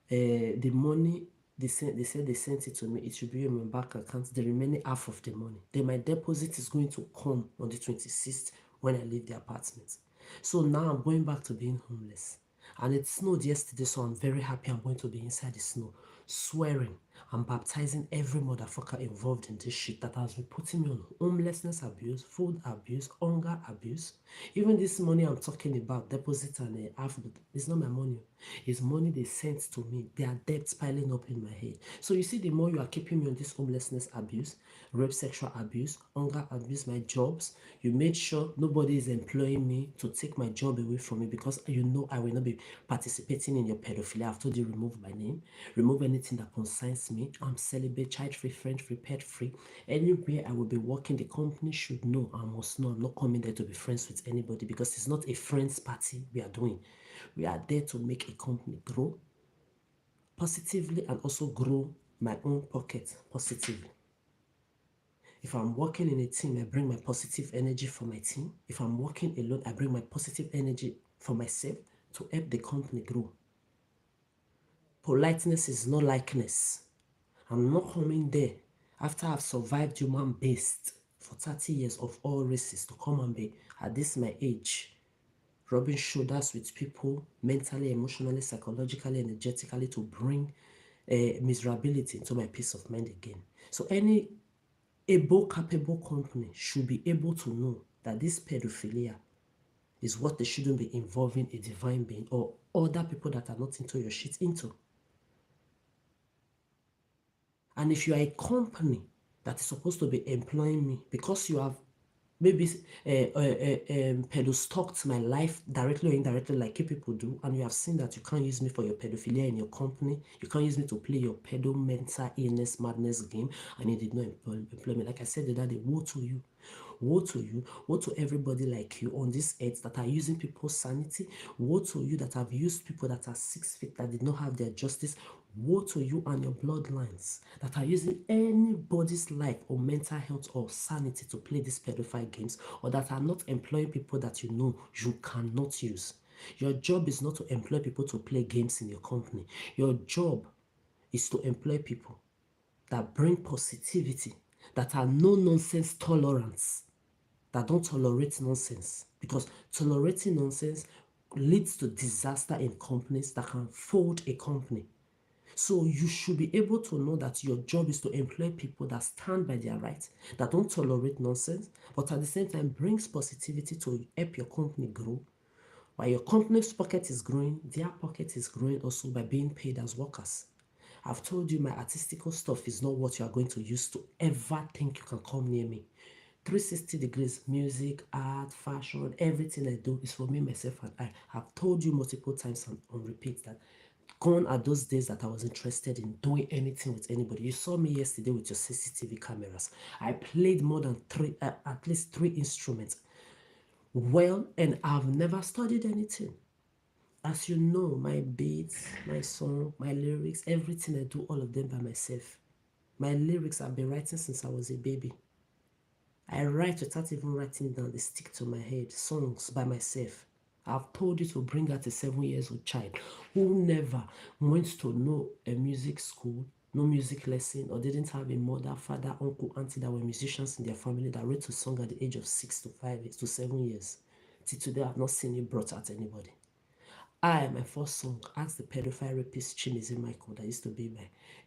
The money they said they sent it to me, it should be in my bank account, the remaining half of the money. Then my deposit is going to come on the 26th when I leave the apartment. So now I'm going back to being homeless. And it snowed yesterday, so I'm very happy I'm going to be inside the snow, swearing and baptizing every motherfucker involved in this shit that has been putting me on homelessness abuse, food abuse, hunger abuse. Even this money I'm talking about, deposit and half, it's not my money. It's money they sent to me. There are debts piling up in my head. So you see, the more you are keeping me on this homelessness abuse, rape, sexual abuse, hunger abuse, my jobs, you made sure nobody is employing me to take my job away from me because you know I will not be participating in your pedophilia. I've told you remove my name, remove anything that concerns me. I'm celibate, child-free, friend-free, pet-free. Anywhere I will be working, the company should know, I must know I'm not coming there to be friends with anybody because it's not a friends party we are doing. We are there to make a company grow positively and also grow my own pocket positively. If I'm working in a team, I bring my positive energy for my team. If I'm working alone, I bring my positive energy for myself to help the company grow. Politeness is not likeness. I'm not coming there after I've survived human-based for 30 years of all races to come and be at this my age rubbing shoulders with people mentally, emotionally, psychologically, energetically to bring miserability into my peace of mind again. So any able, capable company should be able to know that this pedophilia is what they shouldn't be involving a divine being or other people that are not into your shit into. And if you are a company that is supposed to be employing me because you have maybe pedo-stalked my life directly or indirectly like you people do, and you have seen that you can't use me for your pedophilia in your company, you can't use me to play your pedo mental illness madness game, and you did not employ me. Like I said the other day, woe to you. Woe to you, woe to everybody like you on this earth that are using people's sanity. Woe to you that have used people that are 6 feet that did not have their justice. Woe to you and your bloodlines that are using anybody's life or mental health or sanity to play these pedophile games, or that are not employing people that you know you cannot use. Your job is not to employ people to play games in your company. Your job is to employ people that bring positivity, that are no nonsense tolerance, that don't tolerate nonsense, because tolerating nonsense leads to disaster in companies that can fold a company. So you should be able to know that your job is to employ people that stand by their rights, that don't tolerate nonsense, but at the same time brings positivity to help your company grow. While your company's pocket is growing, their pocket is growing also by being paid as workers. I've told you my artistical stuff is not what you are going to use to ever think you can come near me. 360 degrees, music, art, fashion, everything I do is for me, myself, and I. Have told you multiple times and on repeat that gone are those days that I was interested in doing anything with anybody. You saw me yesterday with your CCTV cameras. I played more than at least three instruments well, and I've never studied anything. As you know, my beats, my song, my lyrics, everything I do, all of them by myself. My lyrics I've been writing since I was a baby. I write without even writing down, they stick to my head, songs by myself. I've told you to bring out a 7 years old child who never went to know a music school, no music lesson, or didn't have a mother, father, uncle, auntie that were musicians in their family that wrote a song at the age of 6 to 5 to 7 years. Till today, I've not seen it brought out anybody. My first song, Ask the Pedophile Rapist Chimizi Michael, that used to be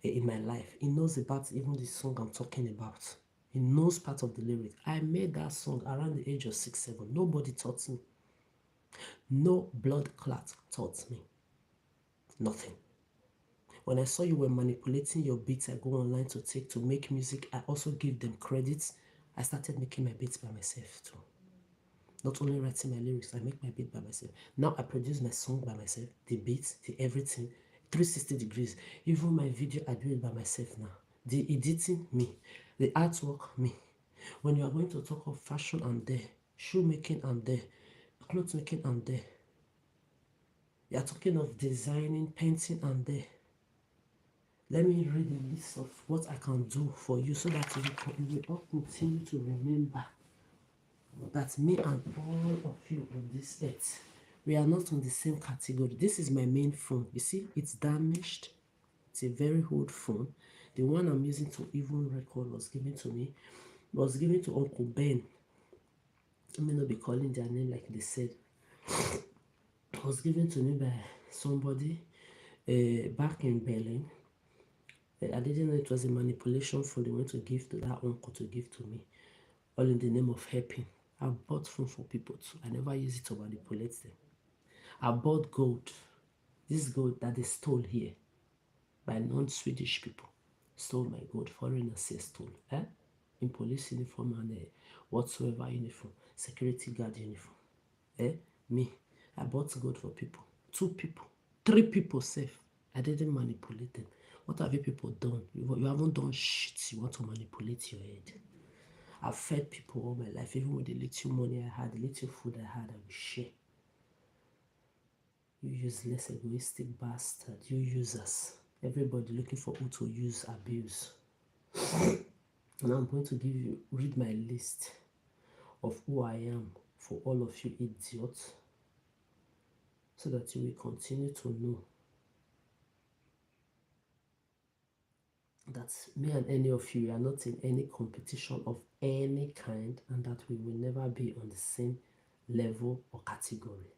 in my life. He knows about even the song I'm talking about. He knows part of the lyric. I made that song around the age of 6, 7. Nobody taught me. No blood clot taught me. Nothing. When I saw you were manipulating your beats I go online to make music, I also give them credits. I started making my beats by myself too. Not only writing my lyrics, I make my beat by myself. Now I produce my song by myself, the beat, the everything, 360 degrees. Even my video, I do it by myself now. The editing, me. The artwork, me. When you are going to talk of fashion, I'm there. Shoemaking, I'm there. Clothes making, I'm there. You are talking of designing, painting, I'm there. Let me read a list of what I can do for you so that you will all continue to remember that me and all of you on this earth, we are not on the same category. This is my main phone. You see, it's damaged. It's a very old phone. The one I'm using to even record was given to me, was given to Uncle Ben. I may not be calling their name like they said. It was given to me by somebody back in Berlin. I didn't know it was a manipulation phone they went to give to that uncle to give to me, all in the name of helping. I bought phone for people too. I never use it to manipulate them. I bought gold. This gold that they stole here by non-Swedish people. Stole my gold. Foreigners say stole. In police uniform and whatsoever uniform. Security guard uniform. Me. I bought gold for people. 2 people. 3 people safe. I didn't manipulate them. What have you people done? You haven't done shit. You want to manipulate your head. I've fed people all my life, even with the little money I had, the little food I had, I will share. You useless, egoistic bastard. You users. Everybody looking for who to use, abuse. Now I'm going to read my list of who I am for all of you idiots, so that you will continue to know that me and any of you are not in any competition of any kind, and that we will never be on the same level or category.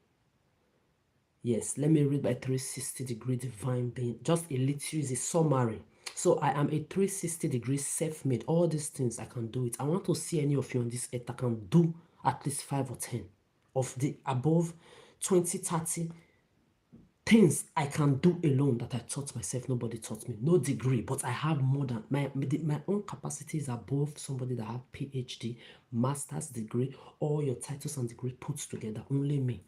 Yes, let me read my 360-degree divine being. Just a little is a summary. So I am a 360-degree self-made. All these things, I can do it. I want to see any of you on this earth that can do at least 5 or 10 of the above 20, 30 things I can do alone that I taught myself. Nobody taught me. No degree, but I have more than my own capacity is above somebody that have PhD, master's degree, all your titles and degree put together. Only me.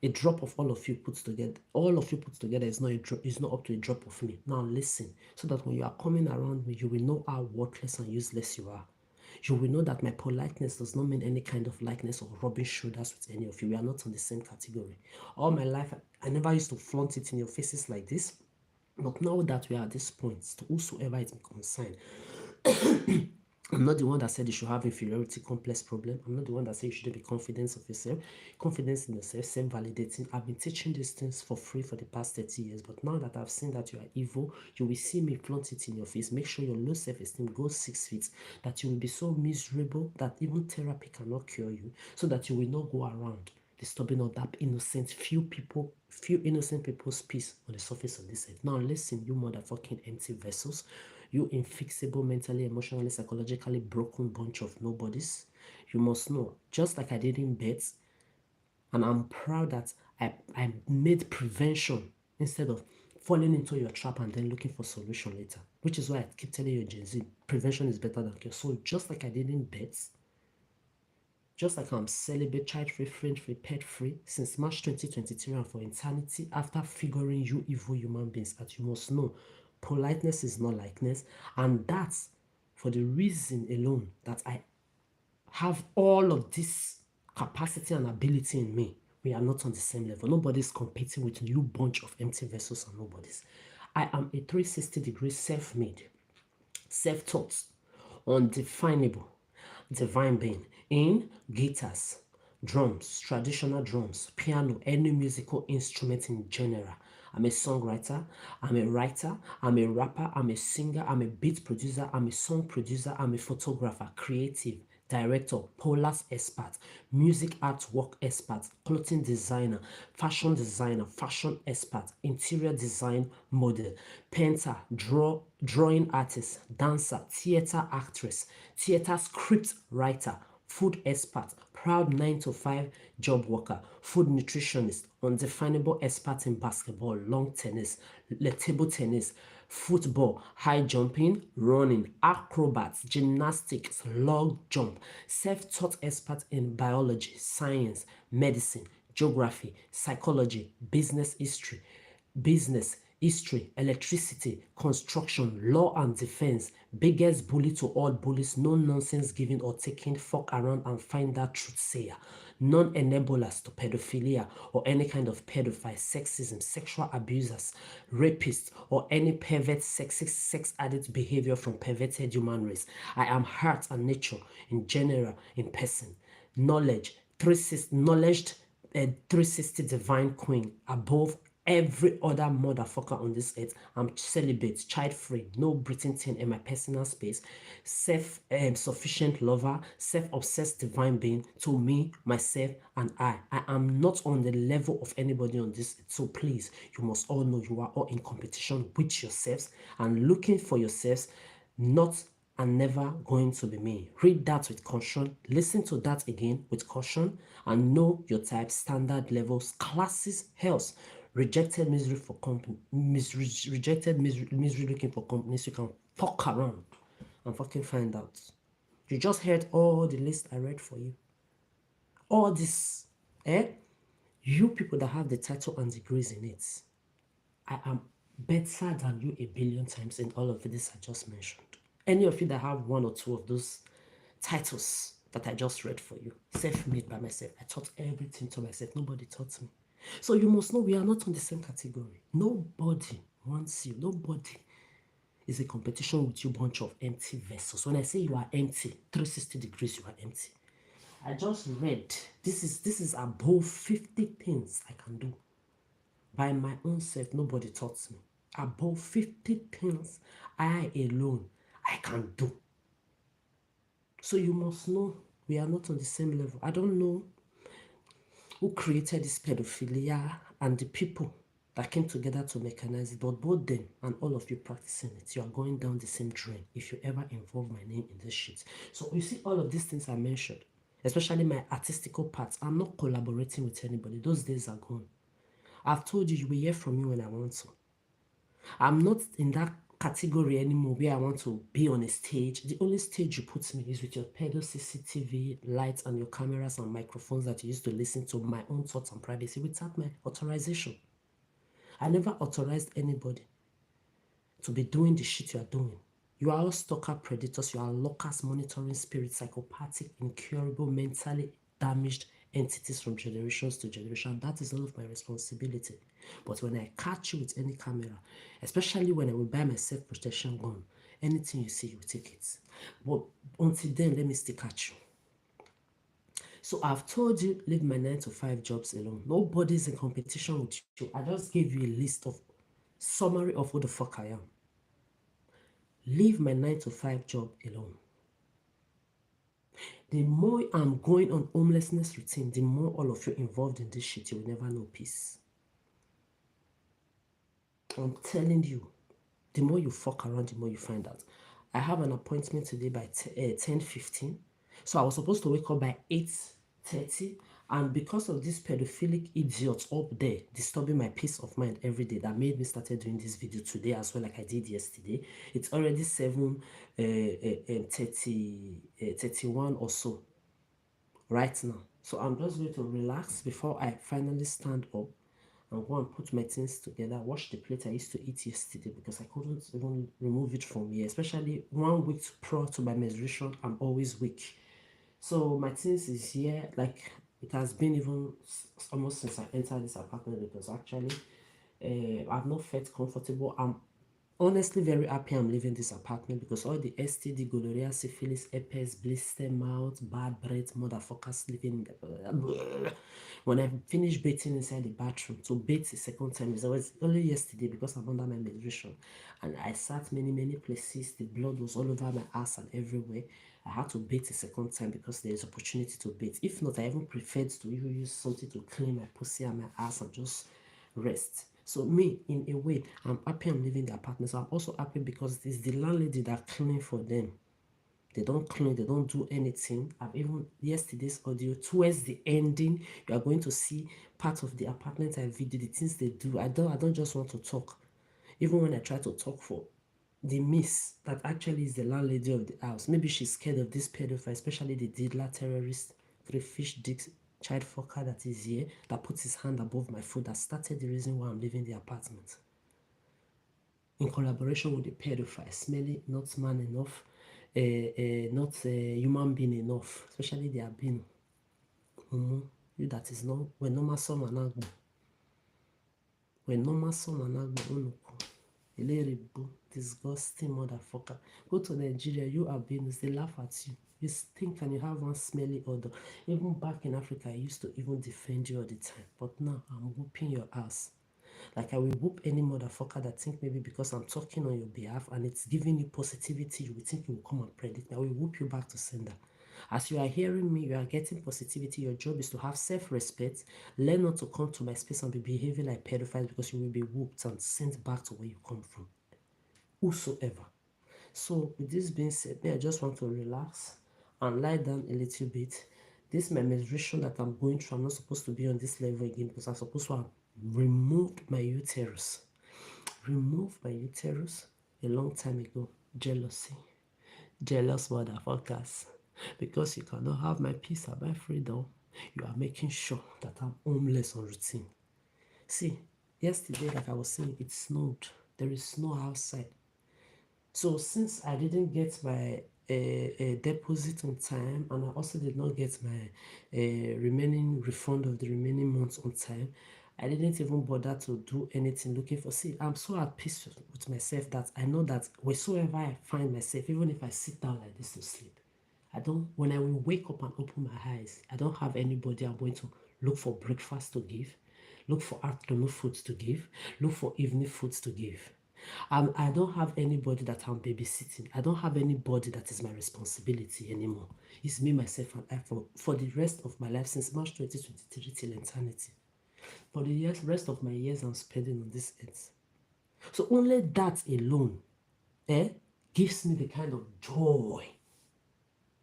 A drop of all of you put together is not up to a drop of me. Now listen, so that when you are coming around me, you will know how worthless and useless you are. You will know that my politeness does not mean any kind of likeness or rubbing shoulders with any of you. We are not on the same category. All my life, I never used to flaunt it in your faces like this. But now that we are at this point, to whosoever it may concern, I'm not the one that said you should have inferiority complex problem. I'm not the one that said you shouldn't be confident of yourself, confidence in yourself, self-validating. I've been teaching these things for free for the past 30 years, but now that I've seen that you are evil, you will see me flaunt it in your face. Make sure your low self-esteem goes 6 feet, that you will be so miserable that even therapy cannot cure you, so that you will not go around disturbing all that few innocent people's peace on the surface of this earth. Now listen, you motherfucking empty vessels, you infixable, mentally, emotionally, psychologically broken bunch of nobodies. You must know, just like I did in beds, and I'm proud that I made prevention instead of falling into your trap and then looking for solution later. Which is why I keep telling you, Gen Z, prevention is better than cure. So just like I did in beds, just like I'm celibate, child-free, friend-free, pet-free since March 2023 and for eternity, after figuring you evil human beings that you must know, politeness is not likeness, and that's for the reason alone that I have all of this capacity and ability in me. We are not on the same level. Nobody's competing with you bunch of empty vessels and nobodies. I am a 360-degree self-made, self-taught, undefinable, divine being in guitars, drums, traditional drums, piano, any musical instrument in general. I'm a songwriter, I'm a writer, I'm a rapper, I'm a singer, I'm a beat producer, I'm a song producer, I'm a photographer, creative, director, polars expert, music artwork expert, clothing designer, fashion expert, interior design model, painter, drawing artist, dancer, theater actress, theater script writer, food expert, proud 9 to 5 job worker, food nutritionist, undefinable expert in basketball, long tennis, table tennis, football, high jumping, running, acrobats, gymnastics, long jump, self-taught expert in biology, science, medicine, geography, psychology, business, history, electricity, construction, law and defense, biggest bully to all bullies, no nonsense giving or taking, fuck around and find that truth sayer, non-enablers to pedophilia or any kind of pedophile, sexism, sexual abusers, rapists, or any pervert, sexist, sex addict behavior from perverted human race. I am heart and nature in general, in person. Knowledge, 360 divine queen above every other motherfucker on this earth. I'm celibate, child-free, no breathing thing in my personal space, self-sufficient lover, self-obsessed divine being to me, myself, and I. I am not on the level of anybody on this earth. So please, you must all know you are all in competition with yourselves and looking for yourselves, not and never going to be me. Read that with caution, listen to that again with caution, and know your type, standard levels, classes, health, rejected misery for company, rejected misery looking for companies. You can fuck around and fucking find out. You just heard all the list I read for you. All this, eh? You people that have the title and degrees in it, I am better than you a billion times in all of this I just mentioned. Any of you that have one or two of those titles that I just read for you, self-made by myself, I taught everything to myself. Nobody taught me. So you must know we are not on the same category. Nobody wants you. Nobody is a competition with you bunch of empty vessels. When I say you are empty, 360 degrees, you are empty. I just read, this is above 50 things I can do. By my own self, nobody taught me. Above 50 things I alone, I can do. So you must know we are not on the same level. I don't know who created this pedophilia and the people that came together to mechanize it, but both them and all of you practicing it, you are going down the same drain if you ever involve my name in this shit. So you see all of these things I mentioned, especially my artistical parts, I'm not collaborating with anybody. Those days are gone. I've told you, you will hear from me when I want to. I'm not in that category anymore where I want to be on a stage. The only stage you put me is with your pedo CCTV lights and your cameras and microphones that you used to listen to my own thoughts and privacy without my authorization. I never authorized anybody to be doing the shit you are doing. You are all stalker predators, you are lockers, monitoring spirits, psychopathic, incurable, mentally damaged entities from generations to generation. That is all of my responsibility. But when I catch you with any camera, especially when I will buy my self-protection gun, anything you see, you take it. But until then, let me still catch you. So I've told you, leave my 9 to 5 jobs alone. Nobody's in competition with you. I just gave you a list of summary of who the fuck I am. Leave my 9 to 5 job alone. The more I'm going on homelessness routine, the more all of you involved in this shit, you will never know peace. I'm telling you, the more you fuck around, the more you find out. I have an appointment today by 10:15. So I was supposed to wake up by 8:30. And because of this pedophilic idiot up there disturbing my peace of mind every day, that made me started doing this video today as well, like I did yesterday. It's already 7:31 or so right now. So I'm just going to relax before I finally stand up and go and put my things together, wash the plate I used to eat yesterday because I couldn't even remove it from here, especially 1 week prior to my menstruation. I'm always weak. So my things is here, like it has been even almost since I entered this apartment because actually I've not felt comfortable. I'm honestly very happy I'm leaving this apartment because all the STD, gonorrhea, syphilis, herpes, blister, mouth, bad breath, motherfuckers living in the... When I finished bathing inside the bathroom, to bathe the second time is always only yesterday because I'm under my medication. And I sat many places, the blood was all over my ass and everywhere. I had to bathe the second time because there is opportunity to bathe. If not, I even preferred to even use something to clean my pussy and my ass and just rest. So me, in a way, I'm happy I'm leaving the apartment. So I'm also happy because it's the landlady that cleaned for them. They don't clean, they don't do anything. I've even yesterday's audio, towards the ending, you are going to see part of the apartment I video, the things they do. I don't just want to talk. Even when I try to talk for the miss that actually is the landlady of the house. Maybe she's scared of this pedophile, especially the diddler terrorist, crayfish dick child fucker that is here, that puts his hand above my foot, that started the reason why I'm leaving the apartment. In collaboration with the pedophile, smelly, not man enough, not human being enough, especially the albino. You that is not, when normal summer now, when normal summer now, disgusting motherfucker. Go to Nigeria, you albinos, they laugh at you. You stink and you have one smelly odor. Even back in Africa, I used to even defend you all the time. But now I'm whooping your ass. Like I will whoop any motherfucker that think maybe because I'm talking on your behalf and it's giving you positivity, you will think you will come and predict me. I will whoop you back to sender. As you are hearing me, you are getting positivity. Your job is to have self-respect. Learn not to come to my space and be behaving like pedophiles because you will be whooped and sent back to where you come from. Whosoever. So with this being said, I just want to relax and lie down a little bit. This my menstruation that I'm going through, I'm not supposed to be on this level again because I'm supposed to have removed my uterus. Removed my uterus a long time ago. Jealousy. Jealous motherfuckers. Because you cannot have my peace and my freedom, you are making sure that I'm homeless on routine. See, yesterday, like I was saying, it snowed. There is snow outside. So since I didn't get my deposit on time, and I also did not get my remaining refund of the remaining months on time, I didn't even bother to do anything looking for. See, I'm so at peace with myself that I know that wheresoever I find myself, even if I sit down like this to sleep, I don't, when I will wake up and open my eyes, I don't have anybody I'm going to look for breakfast to give, look for afternoon food to give, look for evening food to give. I don't have anybody that I'm babysitting. I don't have anybody that is my responsibility anymore. It's me, myself, and I for the rest of my life since March 2023 till eternity. For the rest of my years I'm spending on this earth. So only that alone gives me the kind of joy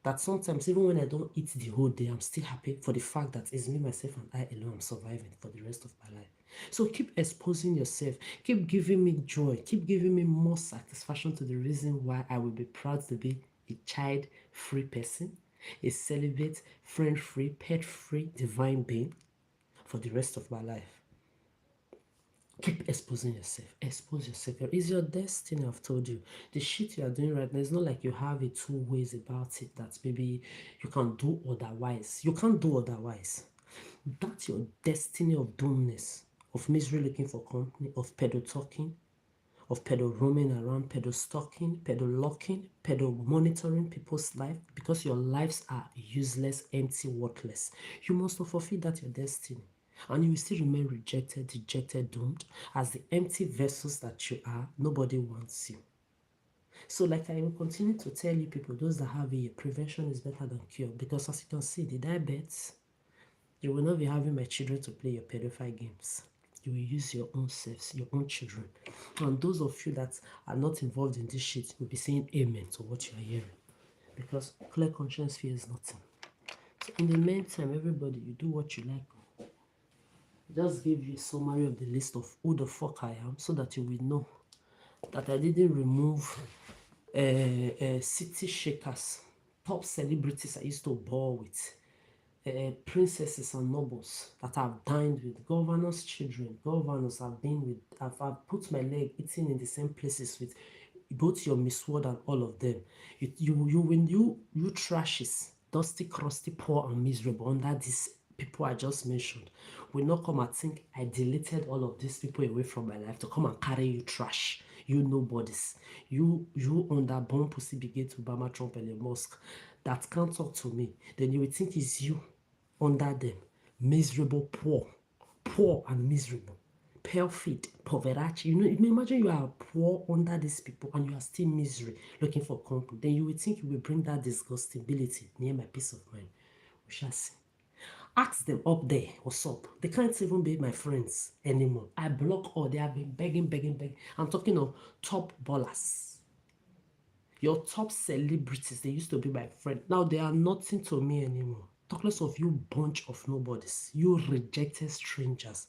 that sometimes even when I don't eat the whole day, I'm still happy for the fact that it's me, myself, and I alone I'm surviving for the rest of my life. So keep exposing yourself, keep giving me joy, keep giving me more satisfaction to the reason why I will be proud to be a child-free person, a celibate, friend-free, pet-free, divine being for the rest of my life. Keep exposing yourself. Expose yourself. It's your destiny, I've told you. The shit you are doing right now, it's not like you have it two ways about it that maybe you can do otherwise. You can't do otherwise. That's your destiny of doomness, of misery looking for company, of pedo talking, of pedo roaming around, pedo stalking, pedo locking, pedo monitoring people's life because your lives are useless, empty, worthless. You must fulfill that your destiny. And you will still remain rejected, dejected, doomed. As the empty vessels that you are, nobody wants you. So like I will continue to tell you people, those that have it, prevention is better than cure. Because as you can see, the diabetes, you will not be having my children to play your pedophile games. You will use your own selves, your own children. And those of you that are not involved in this shit will be saying amen to what you are hearing. Because clear conscience fears nothing. So in the meantime, everybody, you do what you like. Just give you a summary of the list of who the fuck I am so that you will know that I didn't remove city shakers, top celebrities I used to ball with, princesses and nobles that I've dined with, governors' children, governors I've been with, I've put my leg eating in the same places with both your Miss World and all of them. When you trashes, dusty, crusty, poor and miserable under these people I just mentioned, will not come and think I deleted all of these people away from my life to come and carry you trash. You nobodies. You under bomb pussy brigade to Obama, Trump, and Musk that can't talk to me. Then you will think it's you under them. Miserable, poor and miserable. Pale feet, poveracci. You know, imagine you are poor under these people and you are still misery looking for company. Then you will think you will bring that disgustability near my peace of mind. We shall see. Ask them up there, what's up? They can't even be my friends anymore. I block all. They have been begging. I'm talking of top ballers. Your top celebrities, they used to be my friend. Now they are nothing to me anymore. Talk less of you bunch of nobodies. You rejected strangers.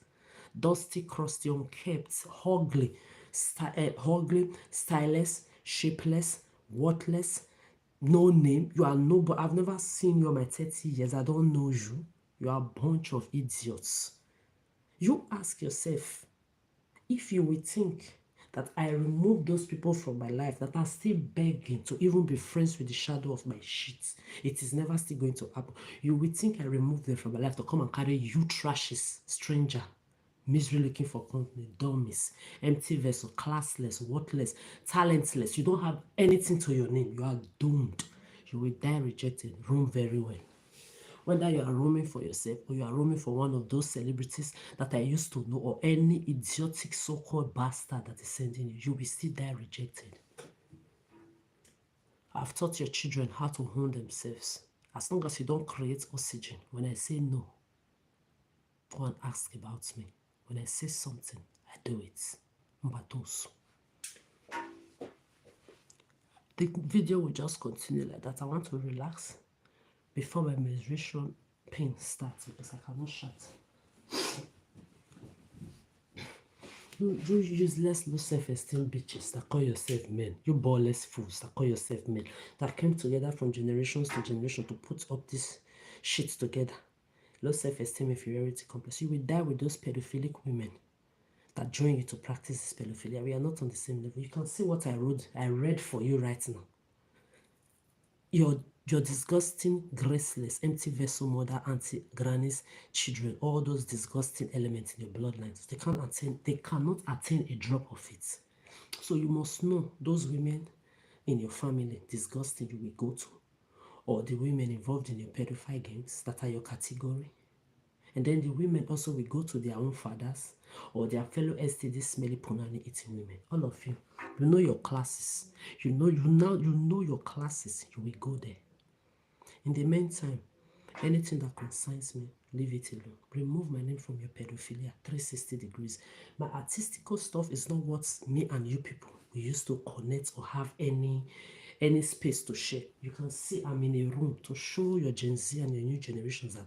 Dusty, crusty, unkept, ugly, styleless, shapeless, worthless, no name. You are nobody. I've never seen you in my 30 years. I don't know you. You are a bunch of idiots. You ask yourself, if you will think that I remove those people from my life that are still begging to even be friends with the shadow of my shit, it is never still going to happen. You will think I remove them from my life to come and carry you trashes, stranger, misery looking for company, dummies, empty vessel, classless, worthless, talentless. You don't have anything to your name. You are doomed. You will die rejected. Room very well. Whether you are roaming for yourself or you are roaming for one of those celebrities that I used to know or any idiotic so-called bastard that is sending you, you will still die rejected. I've taught your children how to own themselves. As long as you don't create oxygen, when I say no, go and ask about me. When I say something, I do it. Mbatos. The video will just continue like that. I want to relax before my menstruation pain starts because I cannot shout. You useless, low self-esteem bitches that call yourself men. You ballless fools that call yourself men. That came together from generations to generation to put up this shit together. Low self-esteem, inferiority complex. You will die with those pedophilic women that join you to practice this pedophilia. We are not on the same level. You can see what I read for you right now. Your disgusting, graceless, empty vessel mother, auntie, grannies, children, all those disgusting elements in your bloodlines, they cannot attain a drop of it. So you must know those women in your family, disgusting, you will go to, or the women involved in your pedophile games that are your category. And then the women also will go to their own fathers or their fellow STD smelly punani eating women. All of you, you know your classes. You know your classes. You will go there. In the meantime, anything that concerns me, leave it alone. Remove my name from your pedophilia, 360 degrees. My artistical stuff is not what me and you people we used to connect or have any space to share. You can see I'm in a room to show your Gen Z and your new generations that,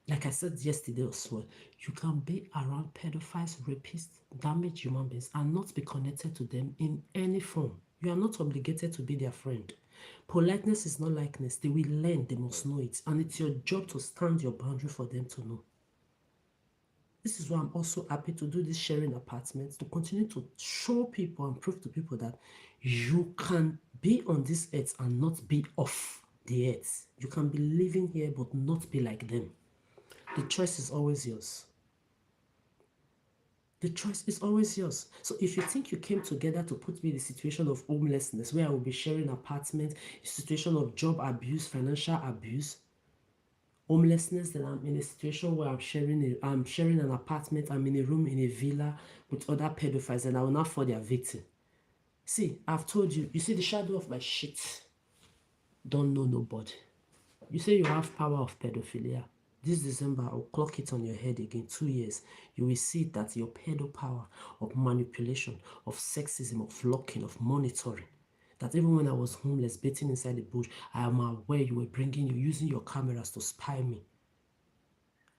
like I said yesterday as well, you can be around pedophiles, rapists, damaged human beings and not be connected to them in any form. You are not obligated to be their friend. Politeness is not likeness. They will learn, they must know it. And it's your job to stand your boundary for them to know. This is why I'm also happy to do this sharing apartments, to continue to show people and prove to people that you can be on this earth and not be off the earth. You can be living here but not be like them. The choice is always yours. The choice is always yours. So if you think you came together to put me in the situation of homelessness, where I will be sharing apartment, a situation of job abuse, financial abuse, homelessness, then I'm in a situation where I'm sharing an apartment, I'm in a room in a villa with other pedophiles, and I will not fall their victim. See, I've told you, you see the shadow of my shit. Don't know nobody. You say you have power of pedophilia. This December, I'll clock it on your head again. 2 years. You will see that your pedo power of manipulation, of sexism, of locking, of monitoring. That even when I was homeless, bathing inside the bush, I am aware you were using your cameras to spy me.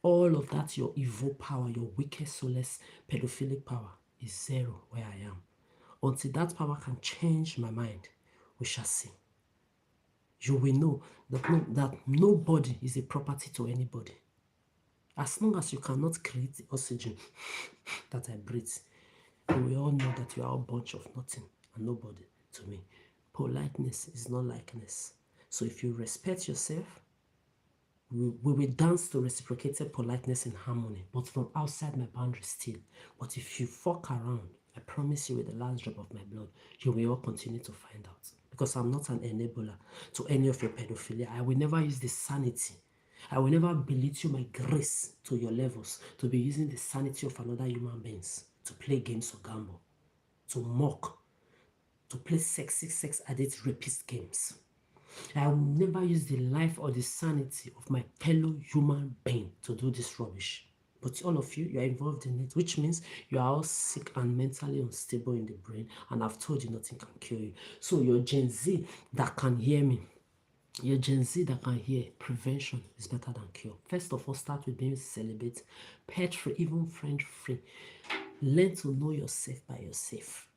All of that, your evil power, your wicked, soulless, pedophilic power is zero where I am. Until that power can change my mind, we shall see. You will know that nobody is a property to anybody. As long as you cannot create the oxygen that I breathe, you will all know that you are a bunch of nothing and nobody to me. Politeness is not likeness. So if you respect yourself, we will dance to reciprocated politeness and harmony, but from outside my boundary still. But if you fuck around, I promise you with the last drop of my blood, you will all continue to find out. Because I'm not an enabler to any of your pedophilia. I will never use the sanity. I will never belittle my grace to your levels to be using the sanity of another human beings to play games or gamble, to mock, to play sexy, sex addict, rapist games. I will never use the life or the sanity of my fellow human being to do this rubbish. But all of you, you are involved in it, which means you are all sick and mentally unstable in the brain. And I've told you nothing can kill you. So your Gen Z that can hear me, your Gen Z that can hear, prevention is better than cure. First of all, start with being celibate, pet free, even friend free. Learn to know yourself by yourself.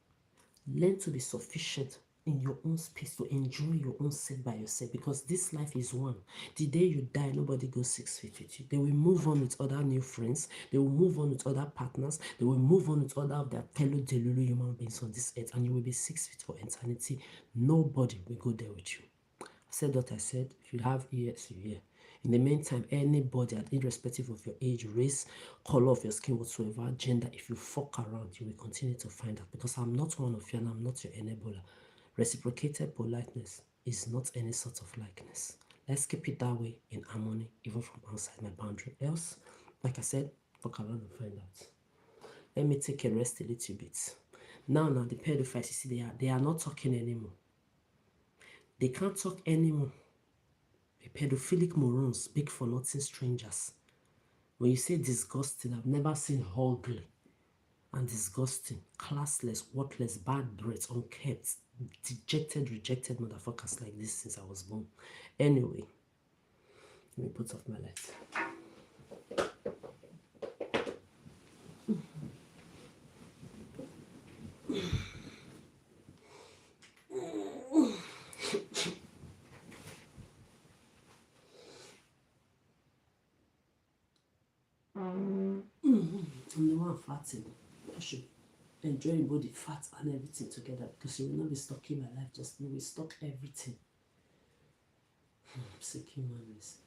Learn to be sufficient in your own space to enjoy your own self by yourself, because this life is one. The day you die, nobody goes 6 feet with you. They will move on with other new friends. They will move on with other partners. They will move on with other of their fellow delulu human beings on this earth, and you will be 6 feet for eternity. Nobody will go there with you. I said what I said. If you have ears, you hear. In the meantime, anybody, irrespective of your age, race, color of your skin, whatsoever, gender, if you fuck around, you will continue to find out, because I'm not one of you and I'm not your enabler. Reciprocated politeness is not any sort of likeness. Let's keep it that way in harmony, even from outside my boundary. Else, like I said, fuck around and find out. Let me take a rest a little bit. Now, the pedophiles, you see, they are not talking anymore. They can't talk anymore. The pedophilic morons, big for nothing strangers. When you say disgusting, I've never seen ugly and disgusting, classless, worthless, bad breath, unkept, dejected, rejected motherfuckers like this since I was born. Anyway, let me put off my light. I'm the one fatting. I should enjoy both the fat and everything together, because you will not be stuck in my life, just you will stock everything. Sick humanness.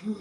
You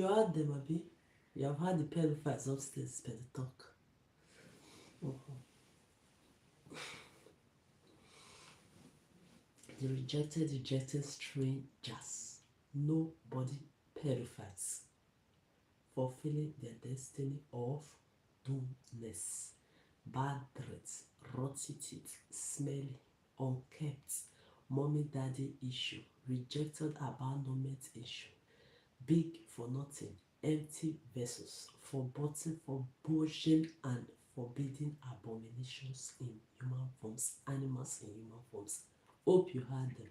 heard them, Abi. You have heard the pedophiles upstairs per the talk. The rejected strangers. Nobody pedophiles. Fulfilling their destiny of doomness. Bad breath, rotty teeth, smelly, unkept, mommy daddy issue, rejected abandonment issue, big for nothing, empty vessels, forgotten for bullshit and forbidden abominations in human forms, animals in human forms. Hope you heard them.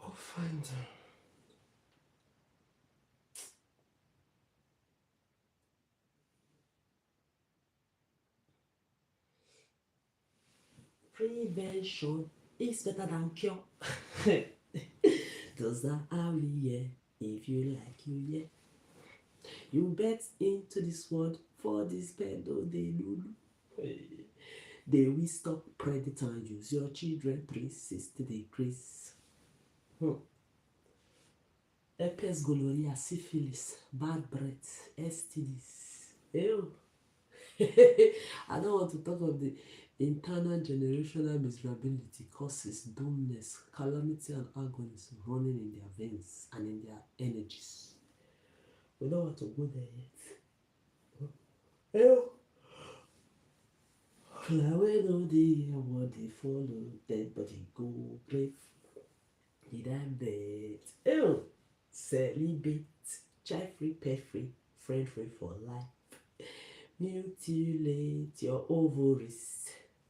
I'll find them. Prevention is better than cure. Cause that how we yeah. If you like you yeah. You bet into this world for this pedo they lulu. They will stop predator and use your children 360 degrees. Herpes, gonorrhea, syphilis, bad breath, STDs. Ew. I don't want to talk of the internal generational miserability, causes, doomness, calamity, and agonies running in their veins and in their energies. We don't want to go there yet. Ew. Flower no day, what they follow, dead body go grave. Did I bet? Ew. Celibate, child free, pet free, friend free for life. Mutilate your ovaries,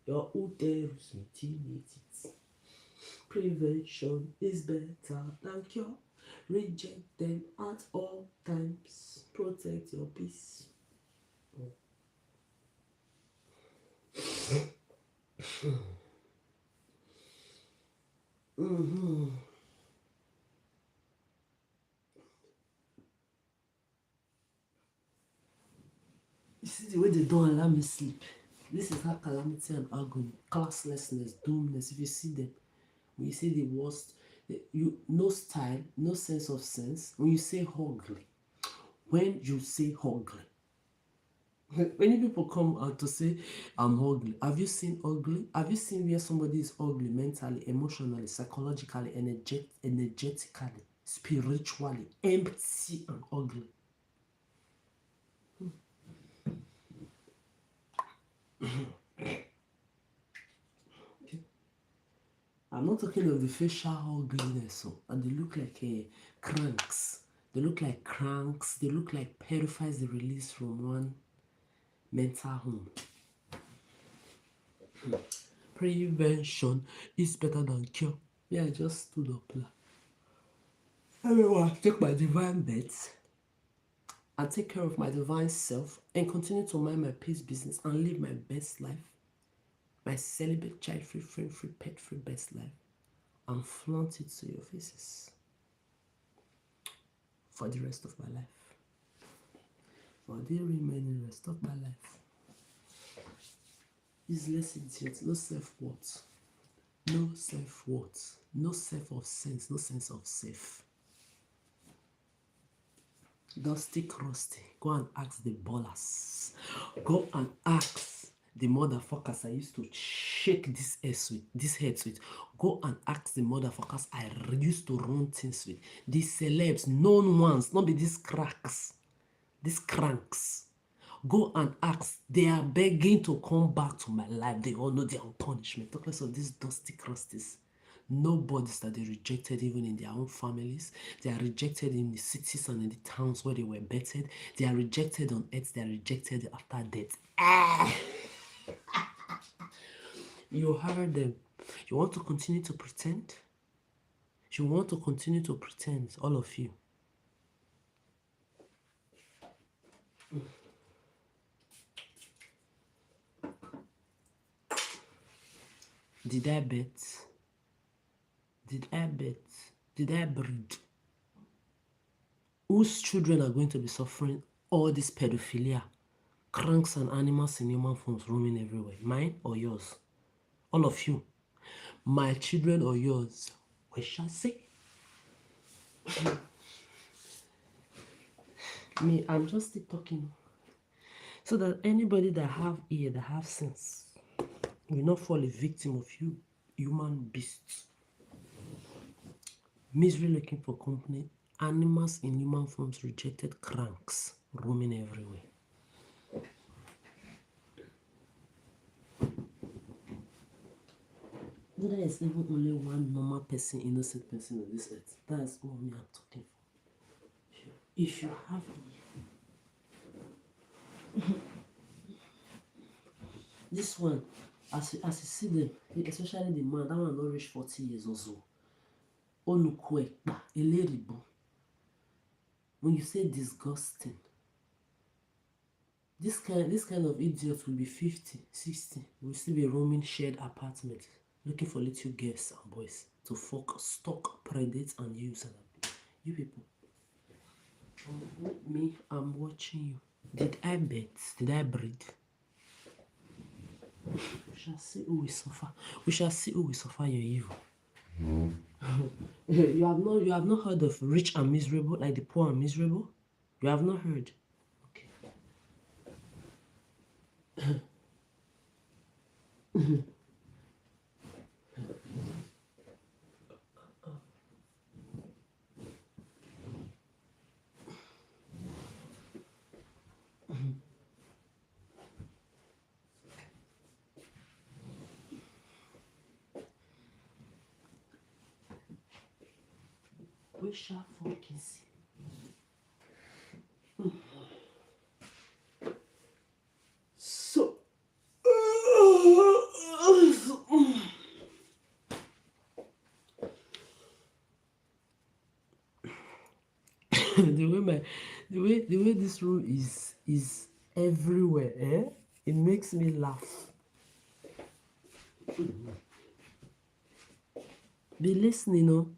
your uterus, mutilate it. Prevention is better than cure. Reject them at all times. Protect your peace. You see the way they don't allow me sleep. This is how calamity and agony, classlessness, doomness. If you see them, when you say the worst, you no style, no sense of sense. When you say ugly, Many people come out to say, I'm ugly. Have you seen ugly? Have you seen where somebody is ugly mentally, emotionally, psychologically, energetically, spiritually, empty and ugly? Okay. I'm not talking of the facial ugliness, so, and they look like cranks. They look like cranks. They look like pedophiles they released from one mental home. Prevention is better than cure. Yeah, I just stood up. Everyone, take my divine bets and take care of my divine self and continue to mind my peace business and live my best life, my celibate, child-free, friend-free, pet-free best life, and flaunt it to your faces for the rest of my life. For the remaining rest of my life. Useless idiot, no self-worth. No self-worth. No self of sense, no sense of self. Dusty crusty. Go and ask the ballers. Go and ask the motherfuckers I used to shake this heads with. Go and ask the motherfuckers I used to run things with. These celebs, known ones, not be these cracks, these cranks. Go and ask. They are begging to come back to my life. They all know their own punishment. Talk less of these dusty crusties. Nobodies that they rejected even in their own families. They are rejected in the cities and in the towns where they were bettered. They are rejected on earth. They are rejected after death. You heard them. You want to continue to pretend? You want to continue to pretend, all of you. Did I bet? Did I bet? Did I breed? Whose children are going to be suffering all this pedophilia? Cranks and animals in human forms roaming everywhere. Mine or yours? All of you. My children or yours? We shall see. Me, I'm just still talking. So that anybody that have ear, that have sense, will not fall a victim of you human beasts. Misery looking for company. Animals in human forms, rejected cranks roaming everywhere. There is even only one normal person, innocent person on this earth. That is all me I'm talking for. If you have this one, as you see them, especially the man, that one not reach 40 years or so. Olukwe, eleribo. When you say disgusting, this kind of idiot will be 50, 60, will still be roaming shared apartments, looking for little girls and boys to fuck, stalk, predate, and use. You people, me, I'm watching you. Did I bet? Did I breed? We shall see who will suffer. We shall see who will suffer your evil. You have not heard of rich and miserable, like the poor and miserable? You have not heard. Okay. We shall fucking see. So, the way this room is everywhere, eh? It makes me laugh. Be listening, no?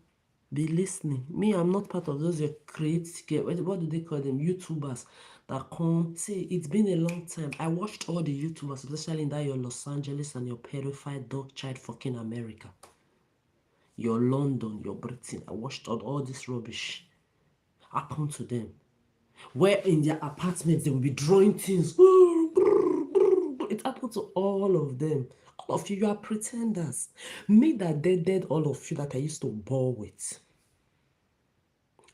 Be listening. Me, I'm not part of those what do they call them? YouTubers that come. See, it's been a long time. I watched all the YouTubers, especially in that your Los Angeles and your pedophile dog child fucking America. Your London, your Britain. I watched all this rubbish happen to them. Where in their apartments they will be drawing things. It happened to all of them. All of you, you are pretenders. Me that dated all of you that I used to ball with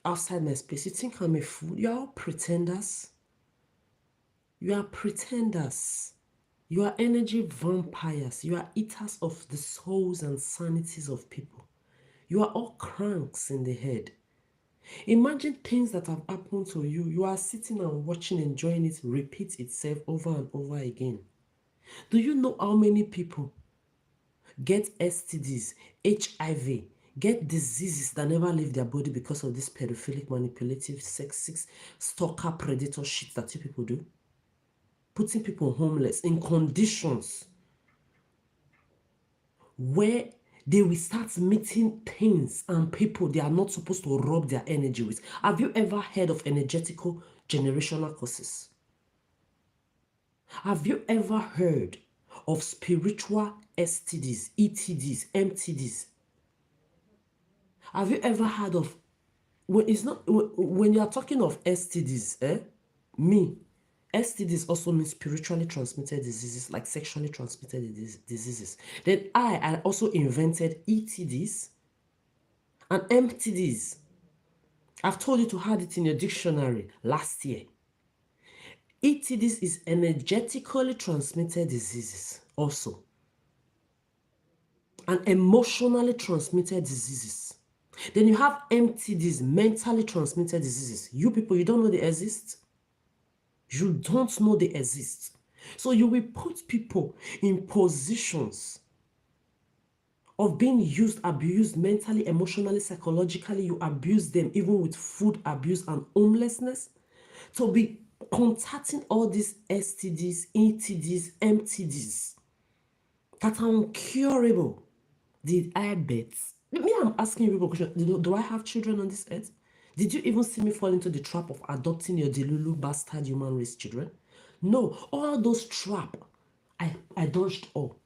outside my space, you think I'm a fool? You are all pretenders. You are pretenders. You are energy vampires. You are eaters of the souls and sanities of people. You are all cranks in the head. Imagine things that have happened to you. You are sitting and watching, enjoying it repeat itself over and over again. Do you know how many people get STDs, HIV, get diseases that never leave their body because of this pedophilic, manipulative, sexist, stalker, predator shit that you people do? Putting people homeless in conditions where they will start meeting things and people they are not supposed to rub their energy with. Have you ever heard of energetical generational curses? Have you ever heard of spiritual STDs, ETDs, MTDs? Have you ever heard of when you are talking of STDs, me, STDs also means spiritually transmitted diseases like sexually transmitted diseases. Then I also invented ETDs and MTDs. I've told you to add it in your dictionary last year. ETDs is energetically transmitted diseases also, and emotionally transmitted diseases. Then you have MTDs, mentally transmitted diseases. You people, you don't know they exist? You don't know they exist. So you will put people in positions of being used, abused mentally, emotionally, psychologically. You abuse them even with food abuse and homelessness. To be contacting all these STDs, ETDs, MTDs that are incurable. Did I bet? Me, I'm asking you people a question. Do I have children on this earth? Did you even see me fall into the trap of adopting your delulu bastard human race children? No, all those trap, I dodged all.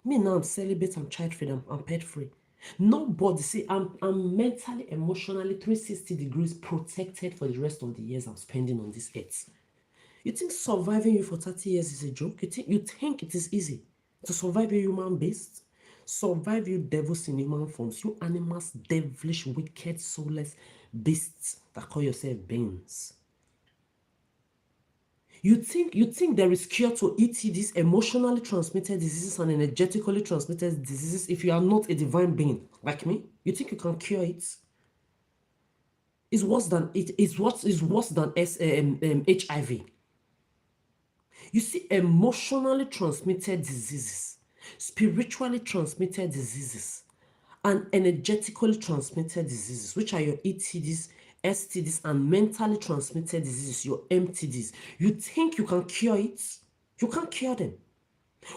Me now, I'm celibate, I'm child free, I'm pet free. Nobody, see, I'm mentally, emotionally 360 degrees protected for the rest of the years I'm spending on this earth. You think surviving you for 30 years is a joke? You think it is easy to survive a human beast? Survive you devils in human forms, you animals, devilish, wicked, soulless beasts that call yourself beings. You think there is cure to ETDs, emotionally transmitted diseases and energetically transmitted diseases if you are not a divine being like me? You think you can cure it? It's worse than HIV. You see, emotionally transmitted diseases, spiritually transmitted diseases, and energetically transmitted diseases, which are your ETDs, STDs, and mentally transmitted diseases, your MTDs. You think you can cure it? You can't cure them.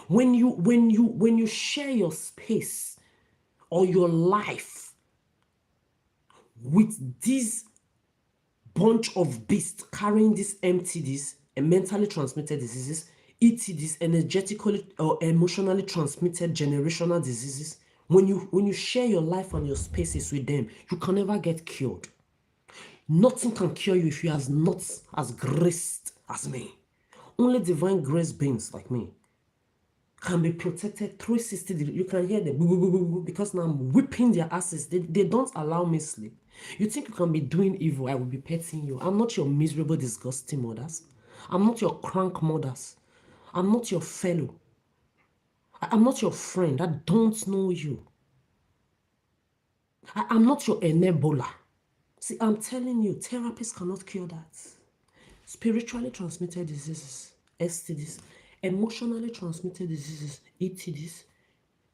When you share your space or your life with these bunch of beasts carrying these MTDs and mentally transmitted diseases, ETDs, energetically or emotionally transmitted generational diseases, when you share your life and your spaces with them, you can never get cured. Nothing can cure you if you are not as graced as me. Only divine grace beings like me can be protected 360 degrees. You can hear them because now I'm whipping their asses. They don't allow me sleep. You think you can be doing evil, I will be petting you. I'm not your miserable, disgusting mothers. I'm not your crank mothers. I'm not your fellow. I'm not your friend. I don't know you. I'm not your enabler. See, I'm telling you, therapists cannot cure that. Spiritually transmitted diseases, STDs, emotionally transmitted diseases, ETDs,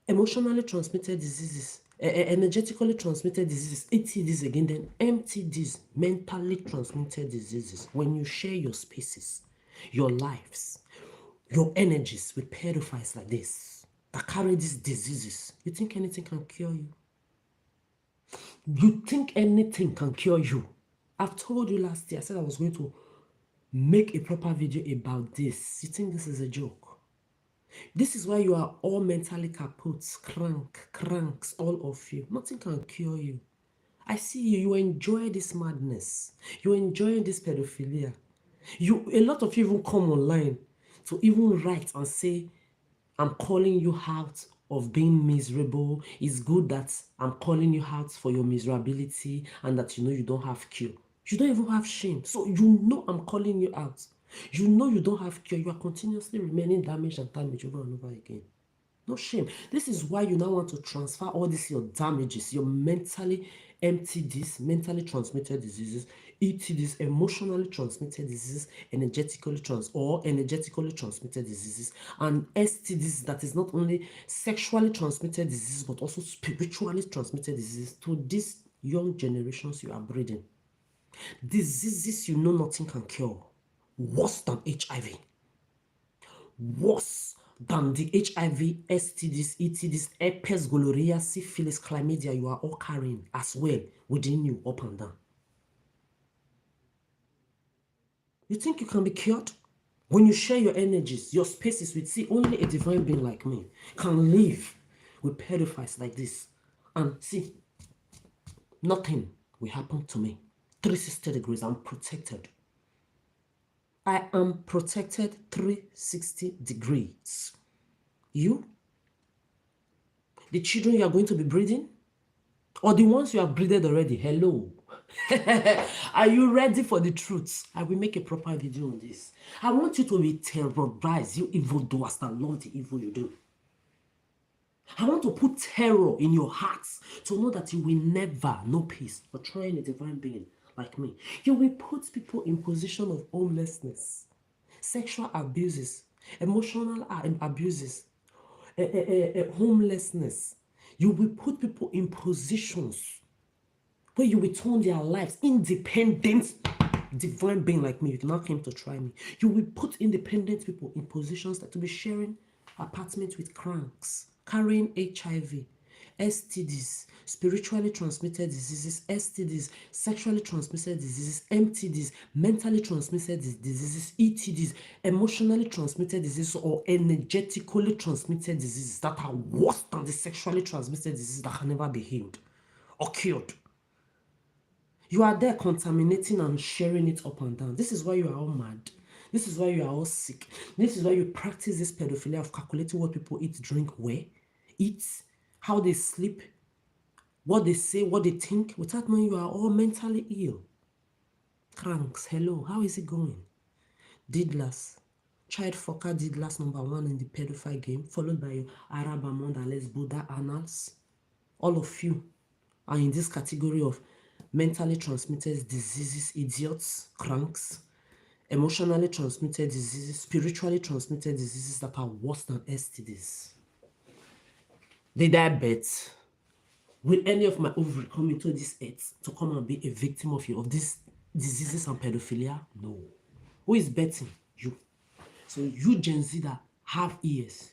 emotionally transmitted diseases, energetically transmitted diseases, ETDs again, then MTDs, mentally transmitted diseases. When you share your spaces, your lives, your energies with pedophiles like this that carry these diseases, you think anything can cure you? You think anything can cure you? I've told you last year, I said I was going to make a proper video about this. You think this is a joke? This is why you are all mentally kaput, cranks, all of you. Nothing can cure you. I see you, you enjoy this madness. You enjoy this pedophilia. A lot of you even come online to even write and say, I'm calling you out of being miserable. It's good that I'm calling you out for your miserability and that you know you don't have cure. You don't even have shame. So you know I'm calling you out. You know you don't have cure. You are continuously remaining damaged and damaged over and over again. No shame. This is why you now want to transfer all these your damages, your mentally MTDs, mentally transmitted diseases, ETDs, emotionally transmitted diseases, energetically transmitted diseases, and STDs, that is not only sexually transmitted diseases but also spiritually transmitted diseases, to these young generations you are breeding. Diseases you know nothing can cure, worse than HIV. Worse than the HIV, STDs, ETDs, herpes, gonorrhea, syphilis, chlamydia you are all carrying as well within you, up and down. You think you can be cured? When you share your energies, your spaces with, see, only a divine being like me can live with pedophiles like this. And see, nothing will happen to me. 360 degrees, I'm protected. I am protected 360 degrees. You? The children you are going to be breeding? Or the ones you have breeded already? Hello. Are you ready for the truth? I will make a proper video on this. I want you to be terrorized, you evildoers that love the evil you do. I want to put terror in your hearts to know that you will never know peace for trying a divine being like me. You will put people in position of homelessness, sexual abuses, emotional abuses, homelessness. You will put people in positions where you will turn their lives independent. Divine being like me, you now came to try me. You will put independent people in positions that to be sharing apartments with cranks, carrying HIV, STDs, spiritually transmitted diseases, STDs, sexually transmitted diseases, MTDs, mentally transmitted diseases, ETDs, emotionally transmitted diseases, or energetically transmitted diseases that are worse than the sexually transmitted diseases that can never be healed or cured. You are there contaminating and sharing it up and down. This is why you are all mad. This is why you are all sick. This is why you practice this pedophilia of calculating what people eat, drink, where, eat, how they sleep, what they say, what they think, without knowing you are all mentally ill. Cranks, hello, how is it going? Diddlers, child fucker diddlers #1 in the pedophile game, followed by your Arab Amandales, Buddha Annals. All of you are in this category of mentally transmitted diseases, idiots, cranks, emotionally transmitted diseases, spiritually transmitted diseases that are worse than STDs. Did I bet? Will any of my ovary come into this earth to come and be a victim of these diseases and pedophilia? No. Who is betting? You. So you Gen Z that have ears,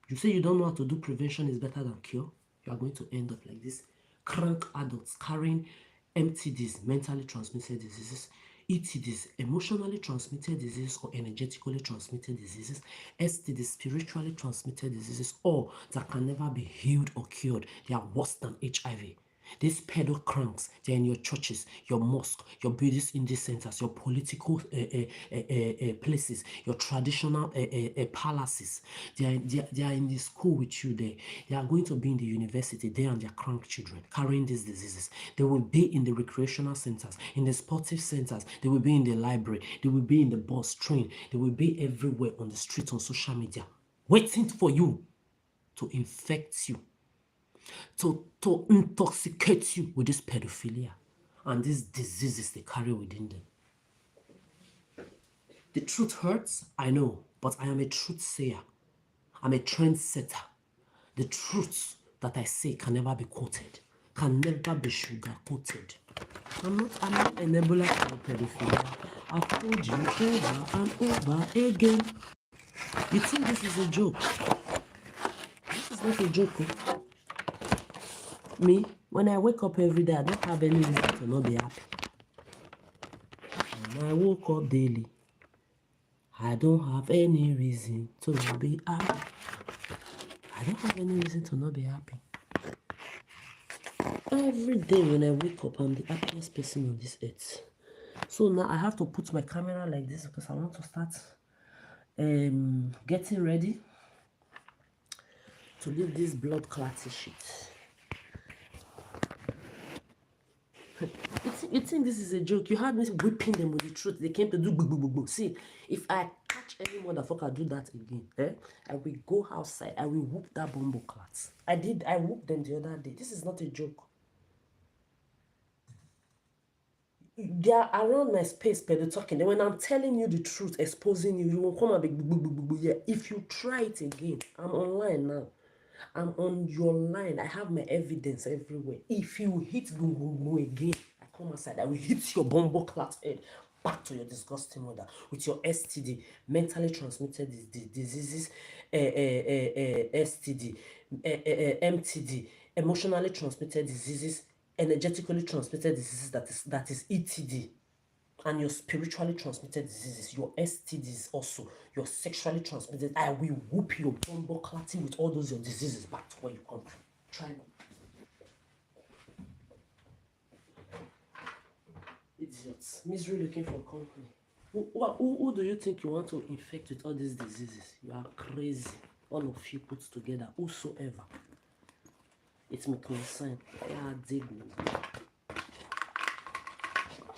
you say you don't know how to do prevention is better than cure. You are going to end up like this. Crank adults carrying MTDs, mentally transmitted diseases, ETDs, emotionally transmitted diseases or energetically transmitted diseases, STDs, spiritually transmitted diseases, or that can never be healed or cured. They are worse than HIV. These pedo cranks, they're in your churches, your mosque, your Buddhist Indian centers, your political places, your traditional palaces. They are in the school with you there. They are going to be in the university, they and their crank children carrying these diseases. They will be in the recreational centers, in the sportive centers. They will be in the library. They will be in the bus, train. They will be everywhere on the street, on social media, waiting for you to infect you, to intoxicate you with this pedophilia and these diseases they carry within them. The truth hurts, I know, but I am a truth sayer. I'm a trendsetter. The truth that I say can never be quoted, can never be sugar coated. I'm not an enabler for pedophilia. I've told you over and over again. You think this is a joke? This is not a joke. Me, when I wake up every day, I don't have any reason to not be happy. When I woke up daily, I don't have any reason to not be happy. I don't have any reason to not be happy. Every day when I wake up, I'm the happiest person on this earth. So now I have to put my camera like this because I want to start getting ready to leave this blood clotty shit. You think this is a joke? You had me whipping them with the truth. They came to do boo boo boo boo. See, if I catch any motherfucker do that again, I will go outside. I will whoop that bumbo clat. I whooped them the other day. This is not a joke. They are around my space, but they're talking. Then when I'm telling you the truth, exposing you, you will come and be boo boo boo boo. Yeah. If you try it again, I'm online now. I'm on your line. I have my evidence everywhere. If you hit go again, I come outside. I will hit your bumbo clat head back to your disgusting mother with your STD, mentally transmitted diseases, STD, MTD, emotionally transmitted diseases, energetically transmitted diseases, that is ETD, and your spiritually transmitted diseases, your STDs also, your sexually transmitted. I will whoop your bumbo clatting with all those your diseases back to where you come from. Try me. Idiots. Misery looking for company. Who do you think you want to infect with all these diseases? You are crazy. All of you put together, whosoever. It may concern. Yeah, dig me.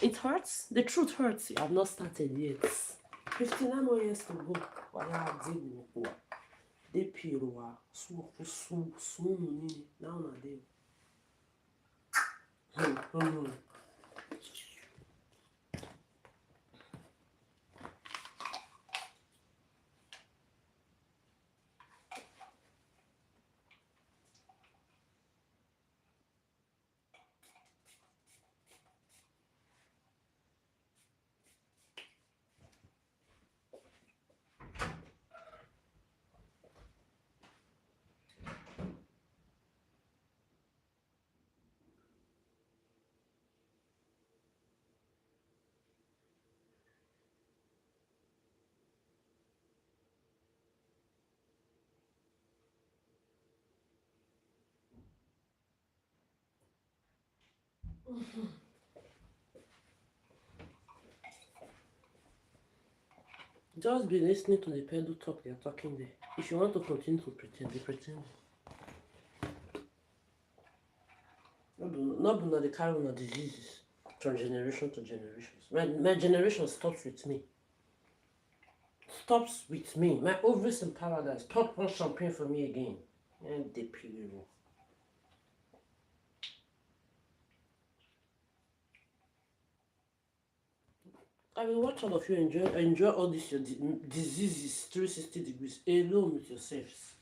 It hurts. The truth hurts. You have not started yet. 59 more years to go. Wala dig me. They piro soon now na dey. Just be listening to the pedal talk they're talking there. If you want to continue to pretend, they pretend. Not the carrying of diseases from generation to generations. My generation stops with me. Stops with me. My ovaries in paradise. Top one champagne for me again. And they period. I will watch all of you enjoy all this your diseases 360 degrees alone with yourselves.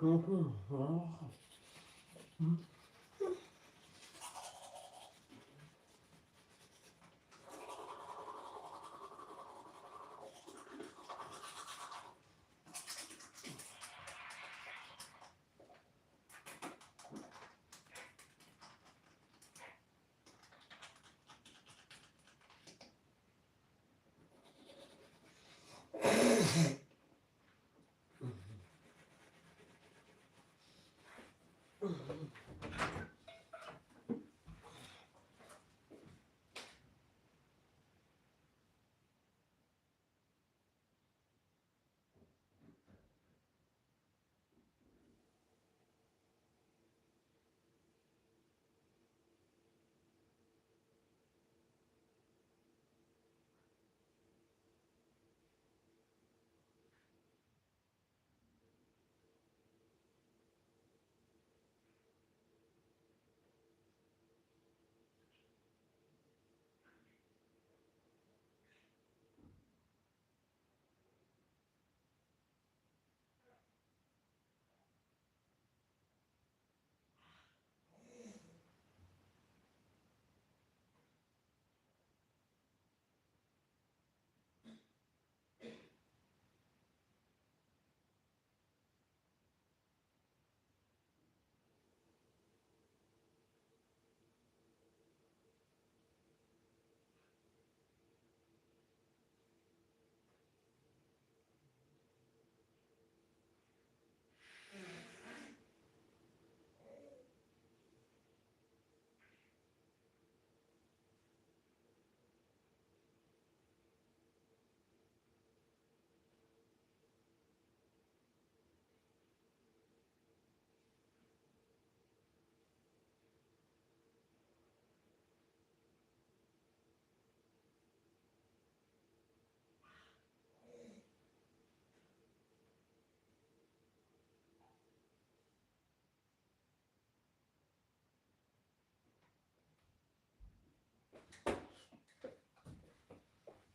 I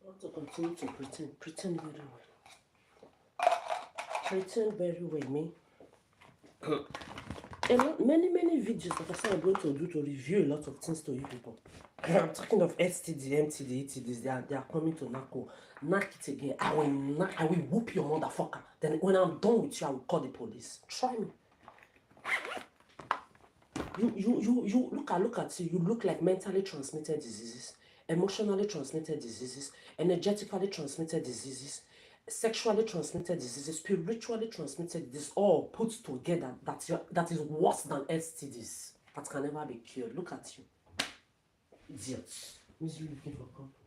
want to continue to pretend very well. Pretend very well, me. Many videos that I said I'm going to do to review a lot of things to you people. I'm talking of STD, MTD, ETDs. They are coming to NACO. Knock it again. I will whoop your motherfucker. Then when I'm done with you, I will call the police. Try me. You look at you. You look like mentally transmitted diseases, emotionally transmitted diseases, energetically transmitted diseases, sexually transmitted diseases, spiritually transmitted diseases, all put together. That is worse than STDs. That can never be cured. Look at you, idiots. Who's looking for company?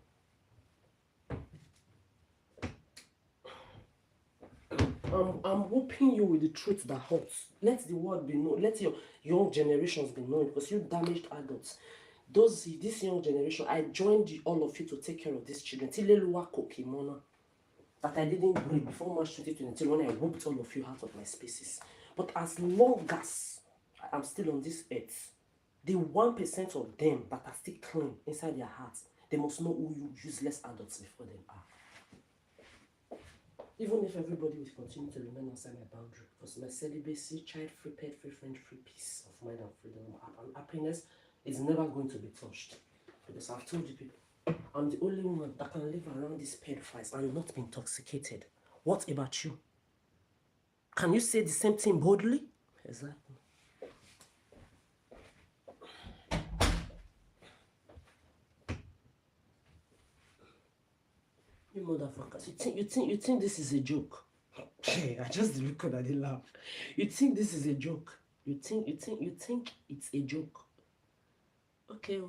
I'm whooping you with the truth that hurts. Let the world be known. Let your young generations be known, because you damaged adults. This young generation, I joined all of you to take care of these children. That I didn't breathe before March 2023 when I whooped all of you out of my spaces. But as long as I am still on this earth, the 1% of them that are still clean inside their hearts, they must know who you useless adults before them are. Even if everybody will continue to remain outside my boundary, because my celibacy, child-free, pet-free, friend-free, peace of mind and freedom and happiness is never going to be touched. Because I've told you people, I'm the only woman that can live around these pedophiles and not be intoxicated. What about you? Can you say the same thing boldly? Exactly. You motherfuckers, you think this is a joke? I just look at the laugh. You think this is a joke? You think it's a joke? Okay.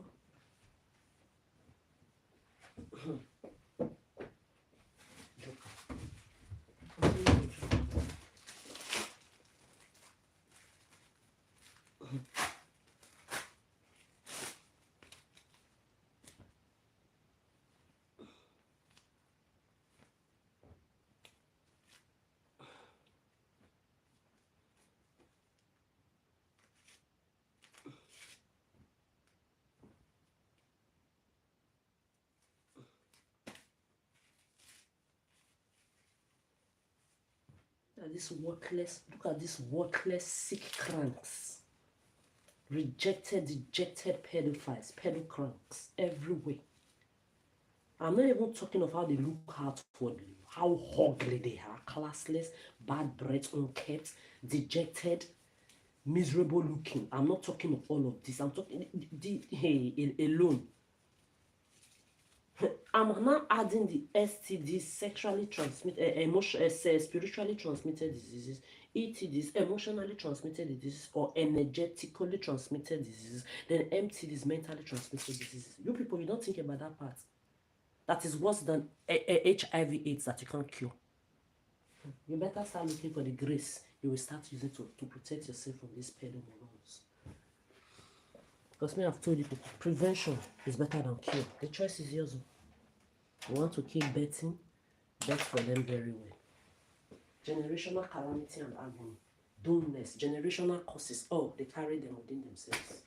at this worthless, sick cranks. Rejected, dejected pedophiles, pedocranks everywhere. I'm not even talking of how they look outwardly, how ugly they are, classless, bad breath, unkempt, dejected, miserable looking. I'm not talking of all of this. I'm talking alone. I'm now adding the STDs, sexually transmitted, spiritually transmitted diseases, ETDs, emotionally transmitted diseases, or energetically transmitted diseases, then MTDs, mentally transmitted diseases. You people, you don't think about that part. That is worse than HIV/AIDS that you can't cure. You better start looking for the grace you will start using to protect yourself from these pedomorals. Because me, I've told you people, prevention is better than cure. The choice is yours. You want to keep betting, bet for them very well. Generational calamity and agony, dullness, generational causes, oh, they carry them within themselves.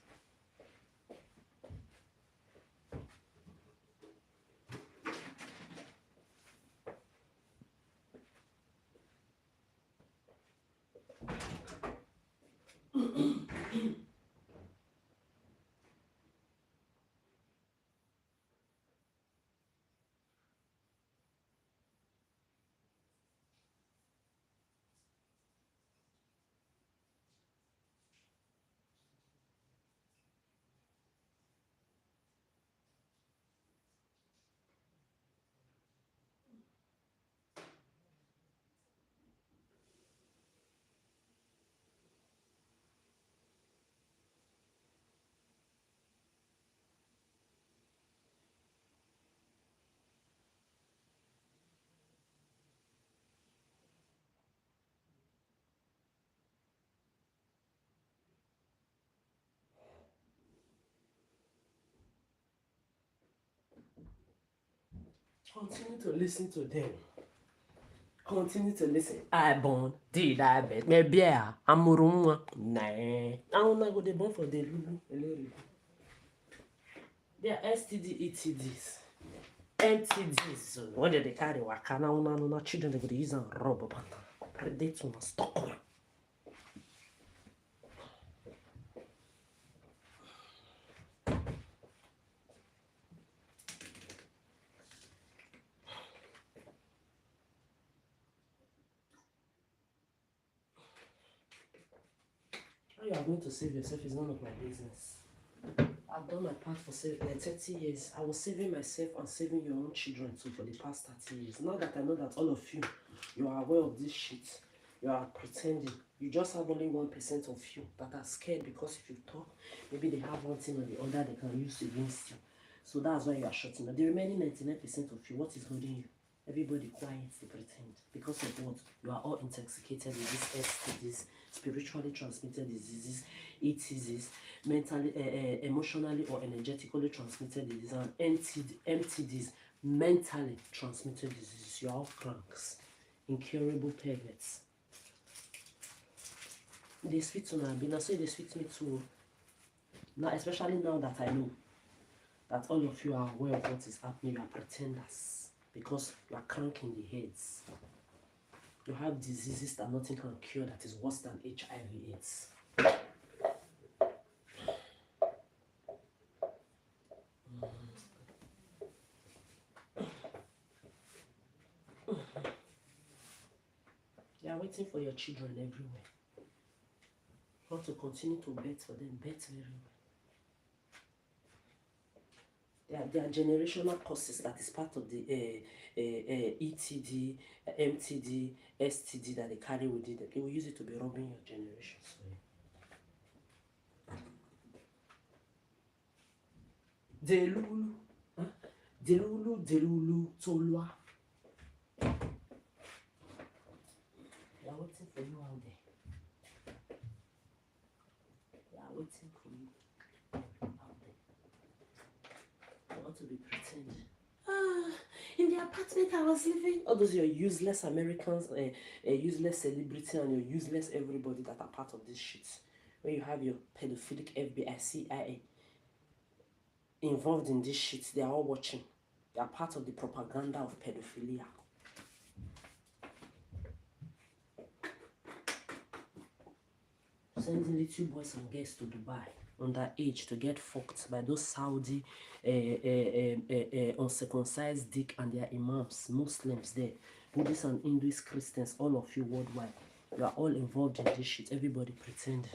Continue to listen to them. Continue to listen. I born, did I bet? Maybe I'm room. Nah. I don't know what they born for the Lulu. They are STD, ETDs, MTDs. When they carry wakana, no children, they would use and rob up and predate on a stock. How you are going to save yourself is none of my business. I've done my part for 30 years. I was saving myself and saving your own children too for the past 30 years. Now that I know that all of you, you are aware of this shit, you are pretending. You just have only 1% of you that are scared because if you talk, maybe they have one thing or the other they can use against you. So that's why you are shutting up. The remaining 99% of you, what is holding you? Everybody quiet, they pretend. Because of what? You are all intoxicated with these STDs, spiritually transmitted diseases, ETDs, mentally, emotionally or energetically transmitted diseases, and MTDs, mentally transmitted diseases. You are all cranks, incurable perverts. They speak to me, and so they speak to me too. Now, especially now that I know that all of you are aware of what is happening, you are pretenders. Because you are cranking the heads. You have diseases that nothing can cure that is worse than HIV/AIDS. They are waiting for your children everywhere. You want to continue to bet for them, bet very well. There are generational causes that is part of the ETD, MTD, STD that they carry within them. They will use it to be robbing your generation. Delulu, huh? Delulu, Tolua. They are waiting for you out there. They are waiting for you out there. They want to be pretending. In the apartment I was living, all those your useless Americans, useless celebrity and your useless everybody that are part of this shit. When you have your pedophilic FBI, CIA involved in this shit, they are all watching. They are part of the propaganda of pedophilia. sending little boys and girls to Dubai underage to get fucked by those Saudi uncircumcised dick and their imams, Muslims there, Buddhists and Hindus, Christians, all of you worldwide. You are all involved in this shit. Everybody pretend.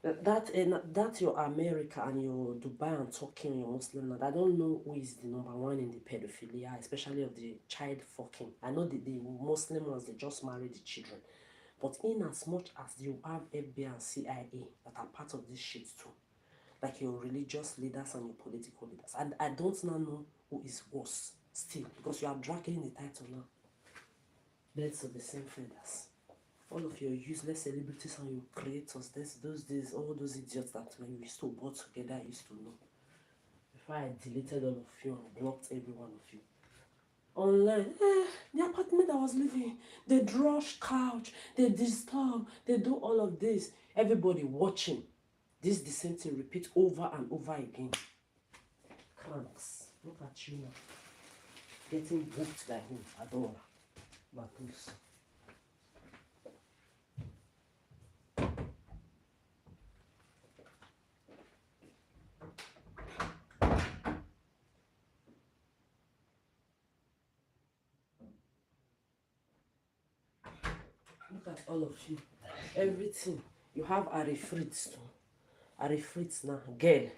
That your America and your Dubai and Turkey and your Muslim land, I don't know who is the number one in the pedophilia, especially of the child fucking. I know the Muslim ones, they just marry the children. But in as much as you have FBI and CIA that are part of this shit too, like your religious leaders and your political leaders, and I don't now know who is worse still, because you are dragging the title now. Birds of the same feathers. All of your useless celebrities and your creators, those days, all those idiots that when we used to work together, I used to know. Before I deleted all of you and blocked every one of you. Online, the apartment I was living, they draw couch, they disturb, they do all of this. Everybody watching. This the same thing repeat over and over again. Cranks. Look at you now. Getting booked by who? Adora. Batus. Look at all of you. Everything. You have a refrits too. A refrits now. Girl.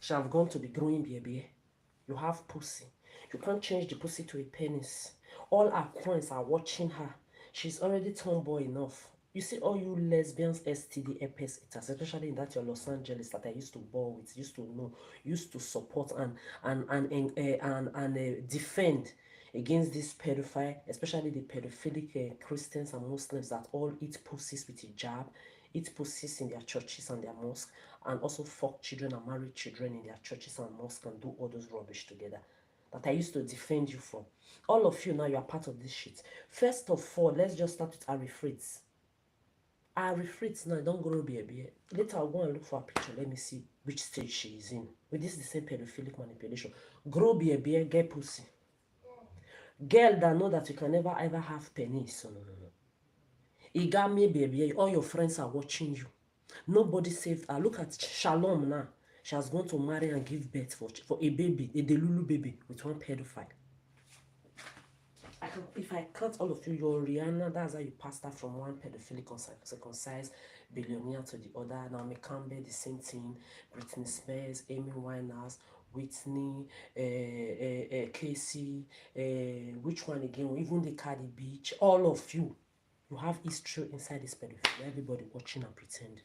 She have gone to be growing baby. You have pussy. You can't change the pussy to a penis. All her coins are watching her. She's already tomboy enough. You see all you lesbians, STD, herpes eaters, especially in that your Los Angeles that I used to ball with, used to know, used to support and defend against this pedophile, especially the pedophilic Christians and Muslims that all eat pussies with hijab, eat pussies in their churches and their mosques, and also fuck children and marry children in their churches and mosques and do all those rubbish together. That I used to defend you from. All of you now, you are part of this shit. First of all, let's just start with Ari Fritz. Ari Fritz now, don't grow baby. Later I'll go and look for a picture. Let me see which stage she is in. With this the same pedophilic manipulation. Grow baby, get pussy. Girl that know that you can never ever have penis. No, no, no. It got me baby. All your friends are watching you. Nobody saved her. Look at Shalom now. She has gone to marry and give birth for a baby, a Delulu baby with one pedophile. If I cut all of you, your Rihanna, that's how you passed her from one pedophilic circumcised billionaire to the other. Naomi Campbell, the same thing. Britney Spears, Amy Winehouse, Whitney, Casey, which one again? Even the Cardi Beach. All of you, you have history inside this pedophilia. Everybody watching and pretend.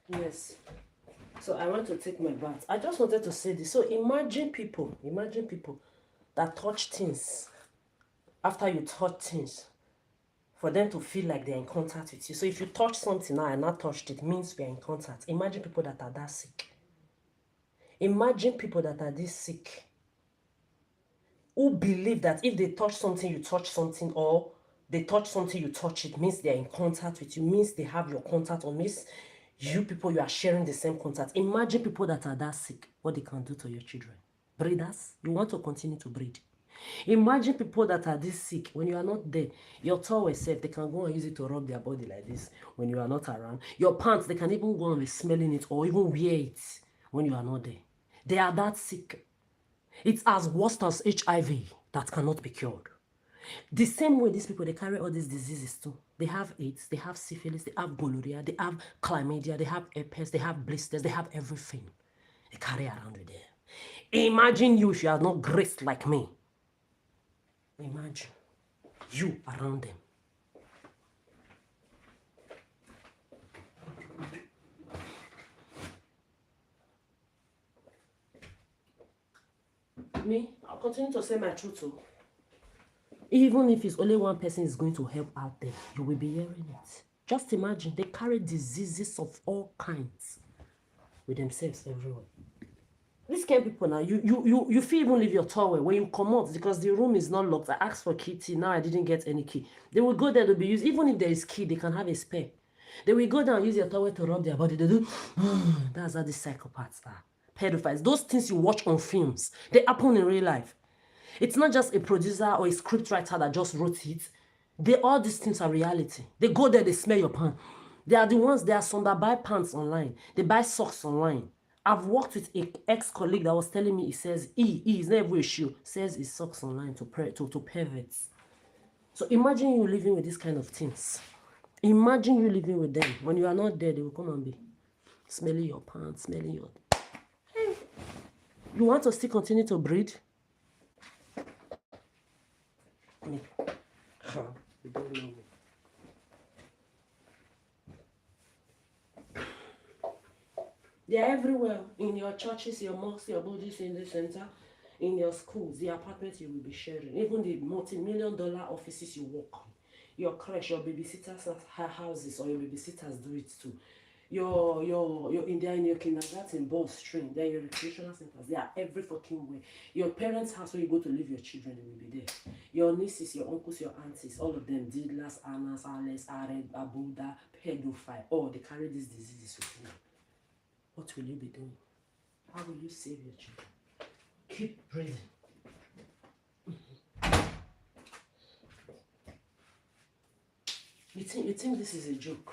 Yes. So I want to take my bath. I just wanted to say this. So imagine people that touch things after you touch things for them to feel like they're in contact with you. So if you touch something now and not touched it, means we are in contact. Imagine people that are that sick. Imagine people that are this sick who believe that if they touch something, you touch something, or they touch something, you touch it, means they're in contact with you, means they have your contact, or means you people, you are sharing the same contact. Imagine people that are that sick, what they can do to your children. Breeders, you want to continue to breed. Imagine people that are this sick, when you are not there, your towel safe, they can go and use it to rub their body like this when you are not around. Your pants, they can even go and be smelling it or even wear it when you are not there. They are that sick. It's as worse as HIV that cannot be cured. The same way these people, they carry all these diseases too. They have AIDS, they have syphilis, they have gonorrhea, they have chlamydia, they have herpes, they have blisters, they have everything. They carry around with them. Imagine you if you are not graced like me. Imagine you around them. Me, I'll continue to say my truth too. Even if it's only one person is going to help out there, you will be hearing it. Just imagine, they carry diseases of all kinds with themselves everywhere. These kind of people now, you feel even leave your towel when you come out because the room is not locked. I asked for key, now I didn't get any key. They will go there to be used. Even if there is key, they can have a spare. They will go down and use your towel to rub their body. They do. That's how these psychopaths are. Pedophiles. Those things you watch on films, they happen in real life. It's not just a producer or a scriptwriter that just wrote it. All these things are reality. They go there, they smell your pants. They are the ones, there are some that buy pants online. They buy socks online. I've worked with an ex-colleague that was telling me, he says, he is not even a shoe, says he socks online to perverts. So imagine you living with these kind of things. Imagine you living with them. When you are not there, they will come and be smelling your pants, smelling your... You want to still continue to breed? Me. You don't know me. They are everywhere. In your churches, your mosques, your bodies in the center, in your schools, the apartments you will be sharing, even the multi-million-dollar offices you work on, your crash, your babysitters' houses, or your babysitters do it too. Your in there in your kindergarten, bus, train, then your recreational centers, they are every fucking way. Your parents' house where you go to leave your children, they will be there. Your nieces, your uncles, your aunties, all of them, diddlers, annas, ales, ared, abuda, pedophile, oh, they carry these diseases with you. What will you be doing? How will you save your children? Keep breathing. You think this is a joke?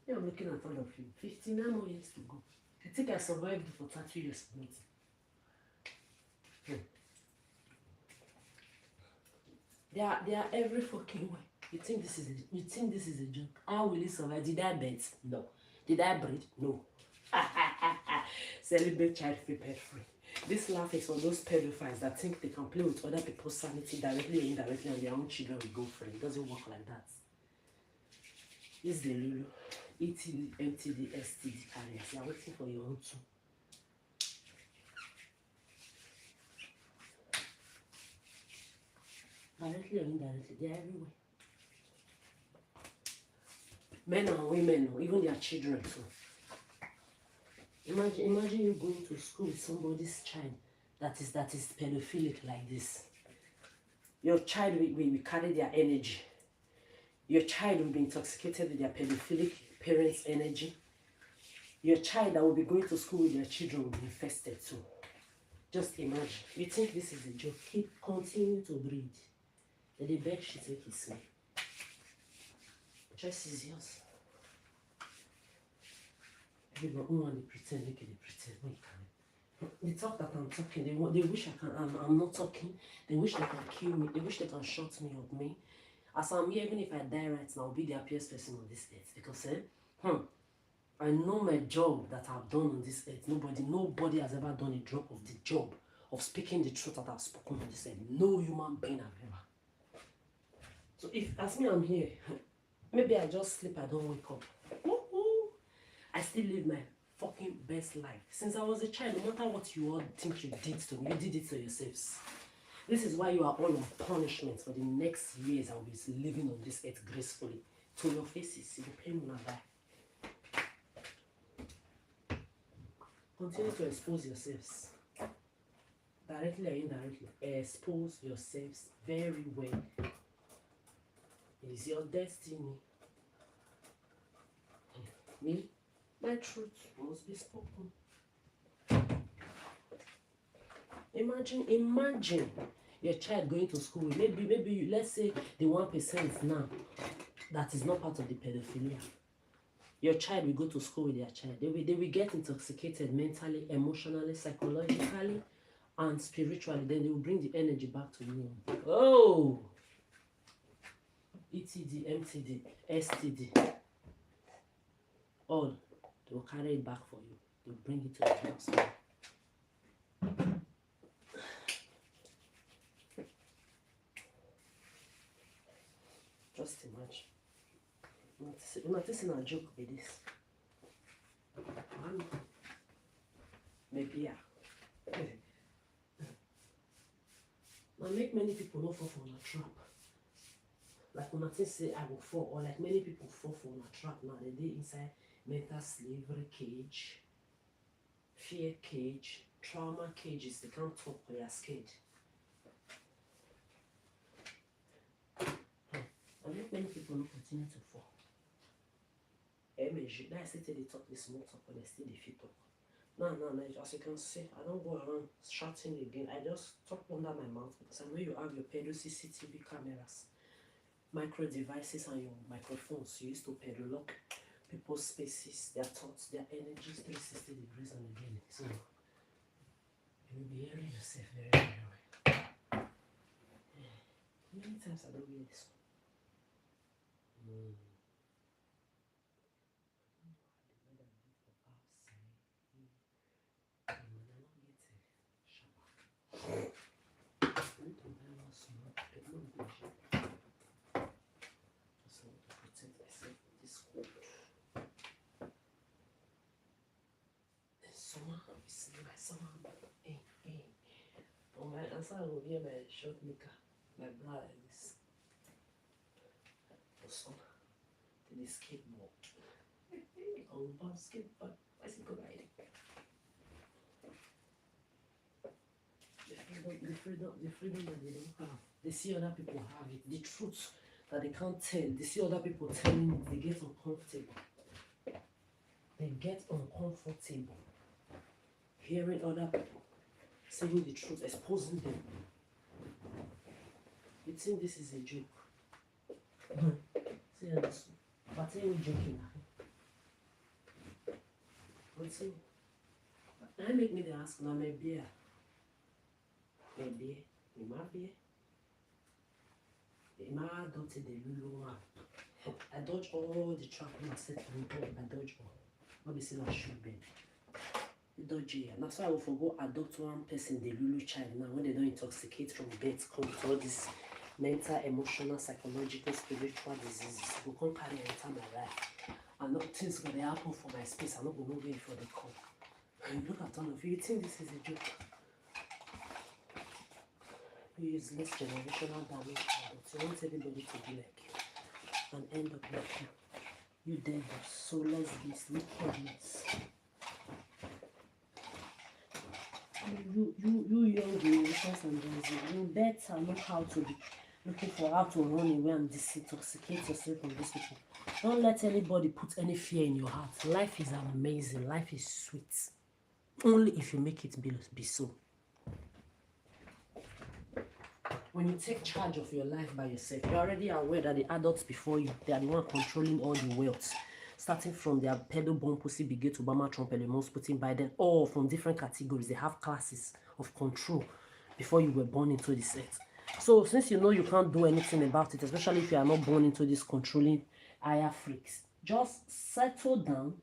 Yeah, I'm looking at all of you. 59 more years to go. I think I survived for 30 years. They are every fucking way. You think this is a joke? How will you survive? Did I bet? No. Did I breed? No. Celebrate child-free, pet-free. This laugh is for those pedophiles that think they can play with other people's sanity directly or indirectly and their own children will go free. It doesn't work like that. This is the Lulu. ETD, MTD, STD carriers. They are waiting for your own too. Directly or indirectly, they are everywhere. Men and women, even their children too. Imagine you going to school with somebody's child that is pedophilic like this. Your child will carry their energy. Your child will be intoxicated with their pedophilic parents' energy. Your child that will be going to school with their children will be infested too. Just imagine. You think this is a joke? Continue to breed. The best she take is me. Choice is yours. Everybody who want to pretend, they pretend. They talk that I'm talking. They wish I'm not talking. They wish they can kill me. They wish they can shut me of me. As I'm here, even if I die right now, I'll be the happiest person on this earth. Because I know my job that I've done on this earth. Nobody has ever done a drop of the job of speaking the truth that I've spoken on this earth. No human being have ever. So if, as me, I'm here, maybe I just sleep, I don't wake up. still live my fucking best life. Since I was a child, no matter what you all think you did to me, you did it to yourselves. This is why you are all on punishment for the next years. I will be living on this earth gracefully. To your faces, you will pay me and die. Continue to expose yourselves. Directly or indirectly, expose yourselves very well. It is your destiny. Me, my truth must be spoken. Imagine your child going to school. Maybe let's say the 1% now that is not part of the pedophilia. Your child will go to school with their child. They will get intoxicated mentally, emotionally, psychologically, and spiritually. Then they will bring the energy back to you. Oh! ETD, MTD, STD. All. They will carry it back for you. They will bring it to your house. Just imagine. Not this is a joke with this. Maybe yeah. Now make many people not fall for a trap. Like when I say I will fall, or like many people fall for a trap now. They inside mental slavery cage, fear cage, trauma cages. They can't talk or they are scared. And make many people not continue to fall. I still they talk this small talk, but they still defeat talk. No, as you can see, I don't go around shouting again. I just talk under my mouth because I know you have your pedo CCTV cameras, micro devices, and your microphones. You used to pedo lock people's spaces, their thoughts, their energies 360 degrees on the daily. So you will be hearing yourself very, very well. Many times I don't hear this one. That's how I will hear my short maker, my bra like this. For summer, to the skateboard. On skateboard, bicycle riding. The freedom that they don't have. They see other people have it. The truth that they can't tell. They see other people telling it. They get uncomfortable. They get uncomfortable hearing other people saying the truth, exposing them. You think this is a joke? See this? But are you joking? See, I make me the ask now, maybe, I adopted the Lulu one. I dodge all the trap I set for me. I dodge all. What be saying I should be. Dodge it. That's why I will forgo adopt one person, the Lulu child now, when they don't intoxicate from birth, come to all these mental, emotional, psychological, spiritual diseases. We can't carry enter my life. And not things going to happen for my space. I'm not going to wait for the call. And look at all of you. You think this is a joke? You use less generational damage. You want everybody to be like you and end up like you. You devils, soulless beasts, wickedness. You young generations and Gen Z, you better know how to be looking for how to run away and disintoxicate yourself from these people. Don't let anybody put any fear in your heart. Life is amazing. Life is sweet. Only if you make it be so. When you take charge of your life by yourself, you're already aware that the adults before you, they are the one controlling all the wealth. Starting from their pedo bomb pussy brigade to Obama, Trump, Elon Musk, Putin, Biden, all from different categories. They have classes of control before you were born into this earth. So since you know you can't do anything about it, especially if you are not born into this controlling higher freaks, just settle down,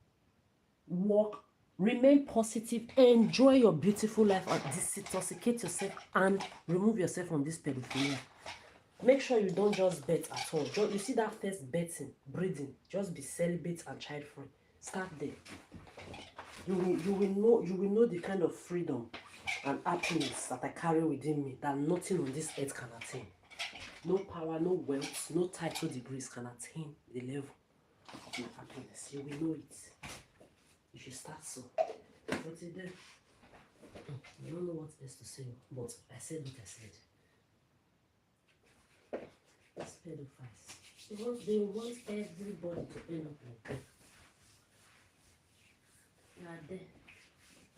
work, remain positive, enjoy your beautiful life, and disintoxicate yourself and remove yourself from this pedophilia. Make sure you don't just bet at all. You see that first betting, breeding, just be celibate and child free. Start there. You will know the kind of freedom and happiness that I carry within me that nothing on this earth can attain. No power, no wealth, no title degrees can attain the level of my happiness. You will know it if you start so. But then, I don't know what else to say, but I said what I said. It's pedophiles. They want everybody to end up like that. They are there.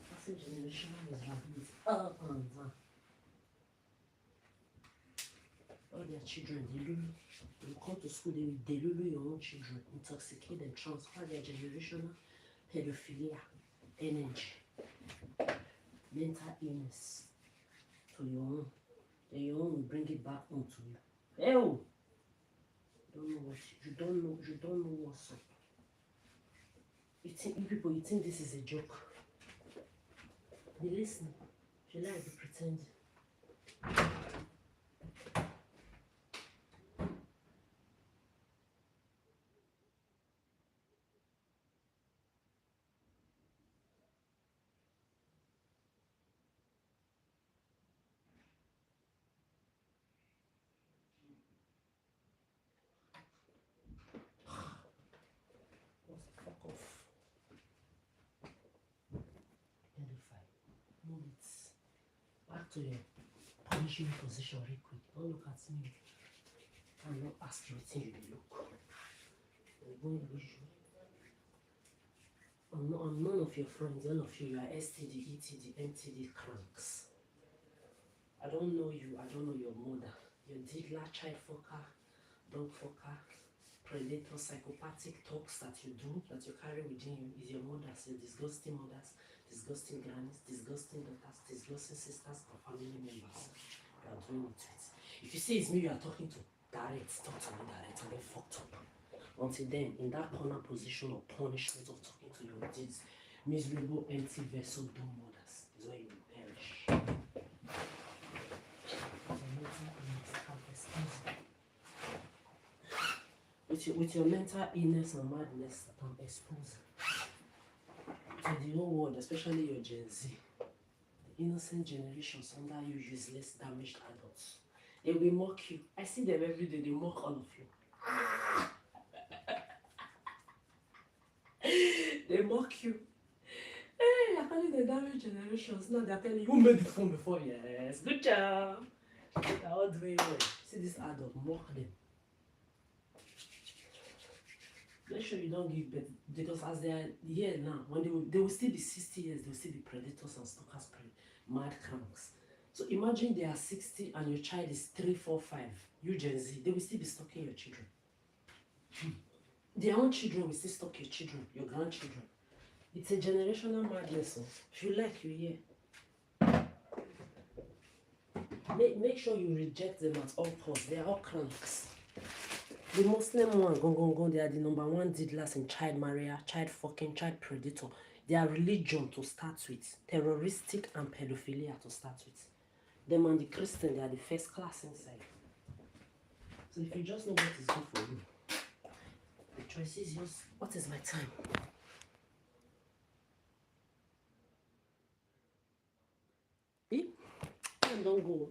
Passing generational miserability up and down. All their children, they will come to school, they will delulu your own children, intoxicate them, transfer their generational pedophilia, energy, mental illness to your own. And your own will bring it back home to you. Hell! You don't know what's up. You think this is a joke. Be listening. If you like, be pretending. Fuck off. Pedophile. Move it. Back to your punishing position real quick. Don't look at me. I'm not asking you things you look. I'm none of your friends, none of you. You are STD, ETD, MTD cranks. I don't know you, I don't know your mother. Your diddler, child fucker, dog fucker, predator, psychopathic talks that you do, that you carry within you is your mothers, your disgusting mothers, disgusting grannies, disgusting daughters, disgusting sisters or family members. You are doing it with. If you say it's me you are talking to, direct, talk to me direct, and get fucked up. Until then, in that corner position of punishment of talking to your these miserable, empty vessel dumb mothers is where you will perish. With your mental illness and madness that I'm exposing to the whole world, especially your Gen Z, the innocent generations under you, useless, damaged adults. They will mock you. I see them every day, they mock all of you. They mock you. Hey, you're calling the damaged generations. Now they're telling you who made the phone before. Yes, good job. They're all doing well. See this adult, mock them. Make sure you don't give birth, because as they are here now, when they will still be 60 years, they will still be predators and stalkers, mad cranks. So imagine they are 60 and your child is 3, 4, 5. You Gen Z, they will still be stalking your children. Their own children will still stalk your children, your grandchildren. It's a generational madness. So if you like, you hear. Make sure you reject them at all costs. They are all cranks. The Muslim one, they are the #1 diddlers in child marriage, child fucking, child predator. Their religion to start with, terroristic and pedophilia to start with. Them and the Christian, they are the first class inside. So if you just know what is good for you, the choice is yours. What is my time? Eh? Time don't go.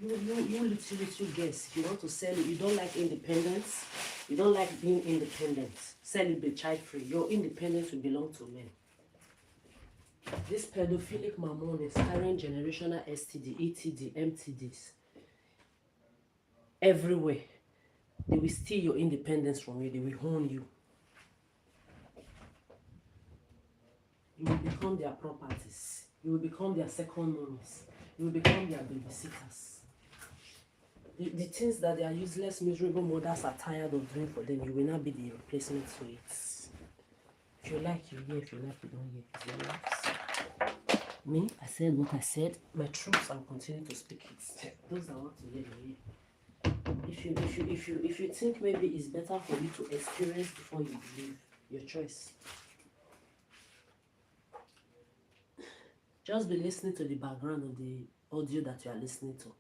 You little guess. If you want to sell it, you don't like independence. You don't like being independent. Celibate, child free. Your independence will belong to men. This pedophilic mammon is carrying generational STD, ETD, MTDs everywhere. They will steal your independence from you. They will own you. You will become their properties. You will become their second mommies. You will become their babysitters. The things that their useless, miserable mothers are tired of doing for them, you will not be the replacement to it. If you like, you hear. If you like, you don't hear. It's your lives. Me, I said what I said. My truths, I'll continue to speak it. Those that want to hear, they hear. If you think maybe it's better for you to experience before you believe, your choice. Just be listening to the background of the audio that you are listening to.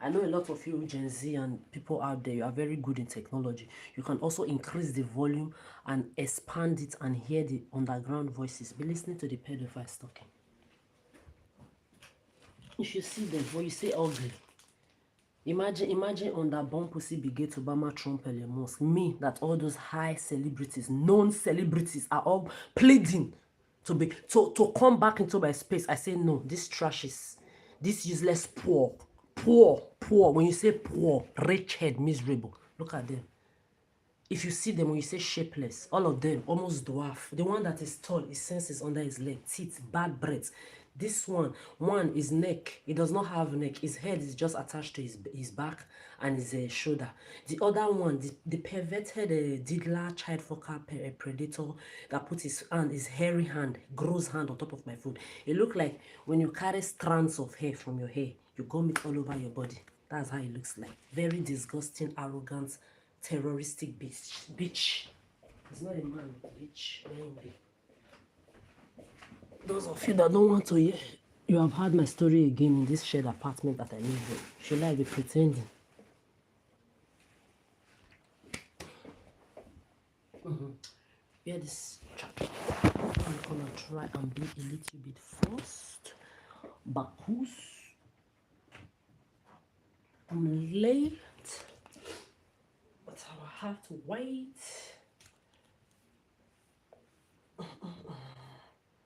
I know a lot of you Gen Z and people out there, you are very good in technology. You can also increase the volume and expand it and hear the underground voices. Be listening to the pedophiles talking. If you see them or you say ugly, imagine on that bomb pussy brigade Obama, Trump, Elon Musk. Me, that all those high celebrities, known celebrities are all pleading to come back into my space. I say no, this trash is this useless poor. When you say poor, rich head, miserable. Look at them. If you see them, when you say shapeless, all of them almost dwarf. The one that is tall, his senses under his leg, teeth, bad breath. This one is neck. He does not have neck. His head is just attached to his back and his shoulder. The other one, the perverted diddler, child fucker, predator that puts his hairy hand, gross hand on top of my foot. It look like when you carry strands of hair from your hair, you gum it all over your body. That's how it looks like. Very disgusting, arrogant, terroristic bitch. It's not a man, bitch. Mainly. Those of you that don't want to hear, you have heard my story again in this shared apartment that I live in. Should I be pretending? Hear this chapter. I'm gonna try and be a little bit fast. Bakus. I'm late, but I will have to wait.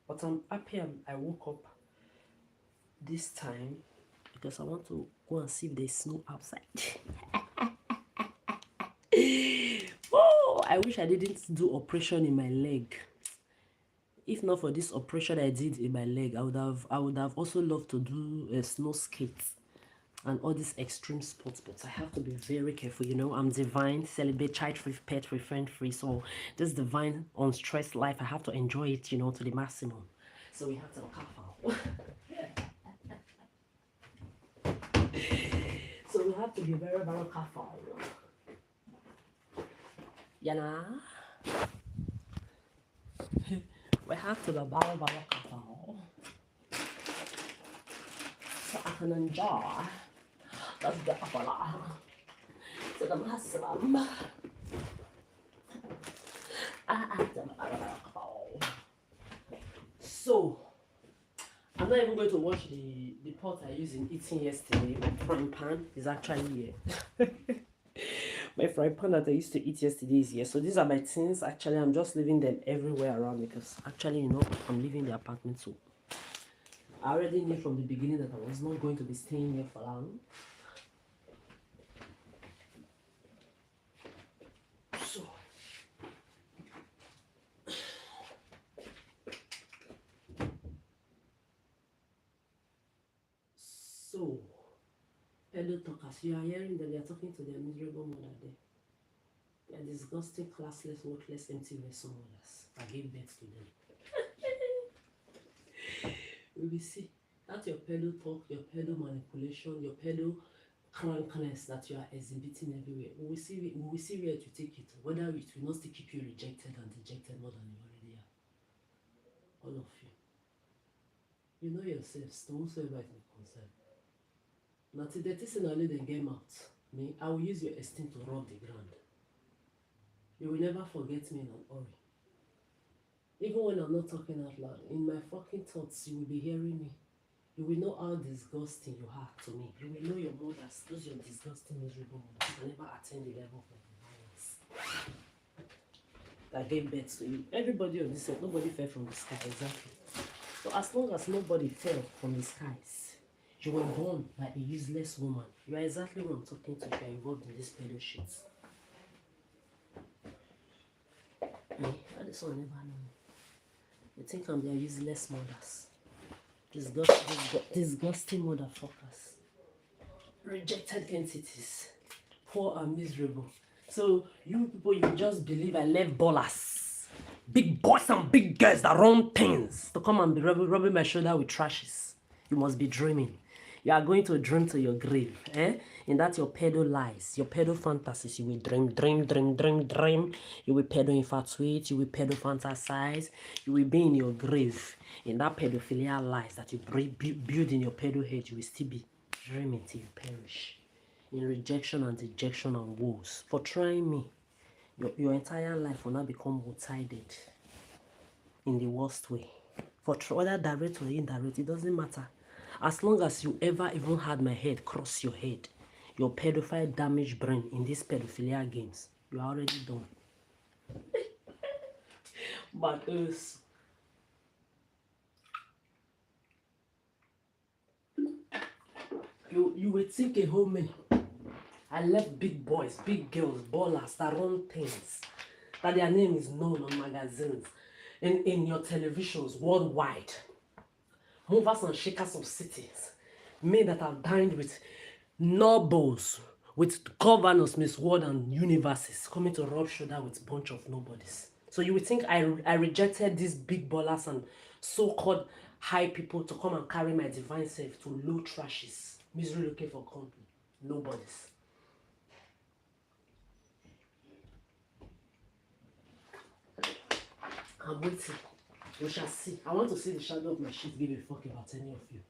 But I'm happy I woke up this time because I want to go and see if there's snow outside. Oh, I wish I didn't do operation in my leg. If not for this operation I did in my leg, I would have also loved to do a snow skates and all these extreme sports, but I have to be very careful. You know, I'm divine, celebrate, child-free, pet-free, friend-free. So this divine, unstressed life, I have to enjoy it, you know, to the maximum. So we have to be careful. So we have to be very, very careful. You know? We have to be very, very careful. So I can enjoy. Let's get up to the maximum. So, I'm not even going to wash the pot I used in eating yesterday. My frying pan is actually here. My frying pan that I used to eat yesterday is here. So these are my things. Actually, I'm just leaving them everywhere around because actually, you know, I'm leaving the apartment too. I already knew from the beginning that I was not going to be staying here for long. So, hello talkers, you are hearing them, they are talking to their miserable mother there. They are disgusting, classless, worthless, empty vessel mothers. I gave birth to them. We will see. That's your pedo talk, your pedo manipulation, your pedo crankness that you are exhibiting everywhere. We will see where to take it. Whether it will not still keep you rejected and dejected more than you already are. All of you. You know yourselves, to whosoever it may concern. Now, till the thing only then get out. Me, I will use your esteem to rub the ground. You will never forget me in an hurry. Even when I'm not talking out loud, in my fucking thoughts, you will be hearing me. You will know how disgusting you are to me. You will know your mothers, those your disgusting, miserable mothers. You can never attain the level of violence that gave birth to you. Everybody on this earth, nobody fell from the sky, exactly. So as long as nobody fell from the skies, you were born by a useless woman. You are exactly what I'm talking to if you are involved in this pedo shit. Me, this one never know. You think I'm their useless mothers. Disgusting motherfuckers. Rejected entities. Poor and miserable. So you people, you just believe I left ballers. Big boys and big girls that run things to come and be rubbing my shoulder with trashes. You must be dreaming. You are going to dream to your grave. And that's your pedo lies, your pedo fantasies. You will dream. You will pedo infatuate, you will pedo fantasize. You will be in your grave. In that pedophilia lies that you build in your pedo head, you will still be dreaming till you perish. In rejection and dejection and woes. For trying me, your entire life will not become one-sided in the worst way. For whether direct or indirect, it doesn't matter. As long as you ever even had my head cross your head, your pedophile damaged brain in these pedophilia games, you are already done. But you will think a whole man. I left big boys, big girls, ballers that run things, that their name is known on magazines, in your televisions worldwide. Movers and shakers of cities, men that have dined with nobles, with governors, Miss World and universes, coming to rub shoulder with a bunch of nobodies. So you would think I rejected these big ballers and so-called high people to come and carry my divine self to low trashes, misery looking for company, nobodies. I'm waiting. We shall see. I want to see the shadow of my shit give a fuck about any of you.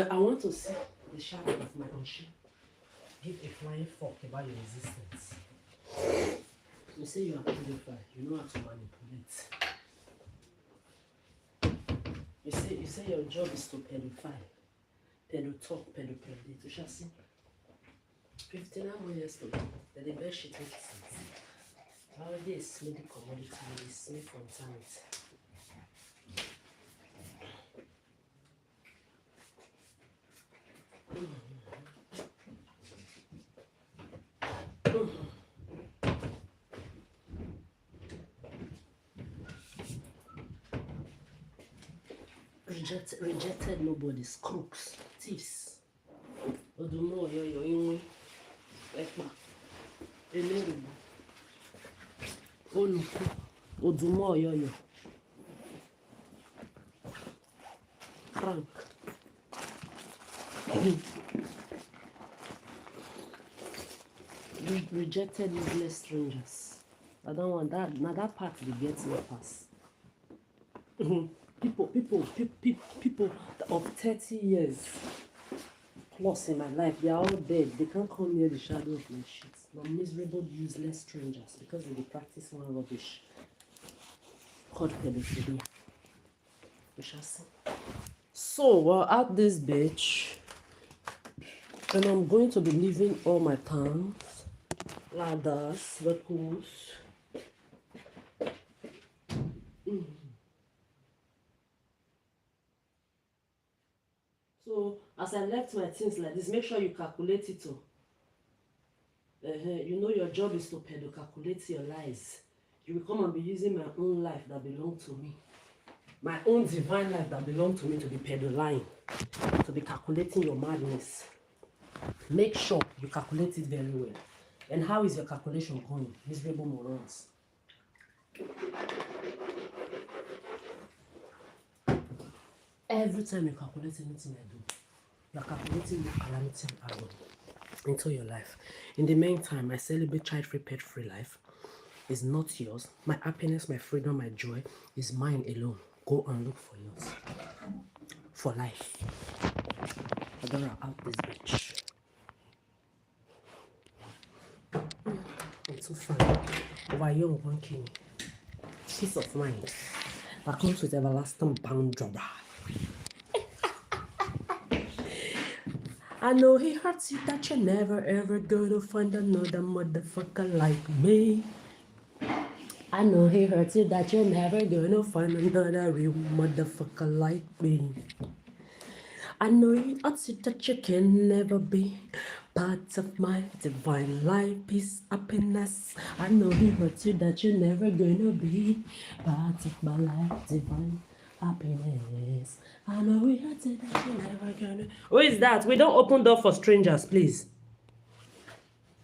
I want to see the shadow of my own shit give a flying fuck about your existence. You say you are pedophile, you know how to manipulate. You say your job is to pedophile, pedo talk, pedo predate. We shall see. 59 more years to go. Then the best shit makes sense. Already a smoothie commodity, a smooth from talent. Rejected nobodies, crooks, thieves. Odumo yo inwe, ekpa, elerubu, oluku, odumo yo, crank. Rejected useless strangers. I don't want that. Now that part we get no pass. People of 30 years plus in my life, they are all dead. They can't come near the shadow of my shit. No miserable, useless strangers because they practice one rubbish called pedophilia. We shall see. So we're at this bitch, and I'm going to be leaving all my tanks, ladders, vehicles. So as I left my things like this, make sure you calculate it too. You know your job is to calculate your lies. You will come and be using my own life that belongs to me. My own divine life that belongs to me to be lying, to be calculating your madness. Make sure you calculate it very well. And how is your calculation going, miserable morons? Every time you calculate anything I do, you're calculating your calamity and agony into your life. In the meantime, I celebrate child-free, pet-free life. It's not yours. My happiness, my freedom, my joy is mine alone. Go and look for yours. For life. Adora out this bitch. I'm too fine. Over young one king. Peace of mind that comes with everlasting boundary. I know he hurts you that you're never ever gonna find another motherfucker like me. I know he hurts you that you're never gonna find another real motherfucker like me. I know he hurts you that you can never be part of my divine life, peace, happiness. I know he hurts you that you're never gonna be part of my life, divine happiness. I know he hurts you that you're never gonna. Who is that? We don't open door for strangers, please.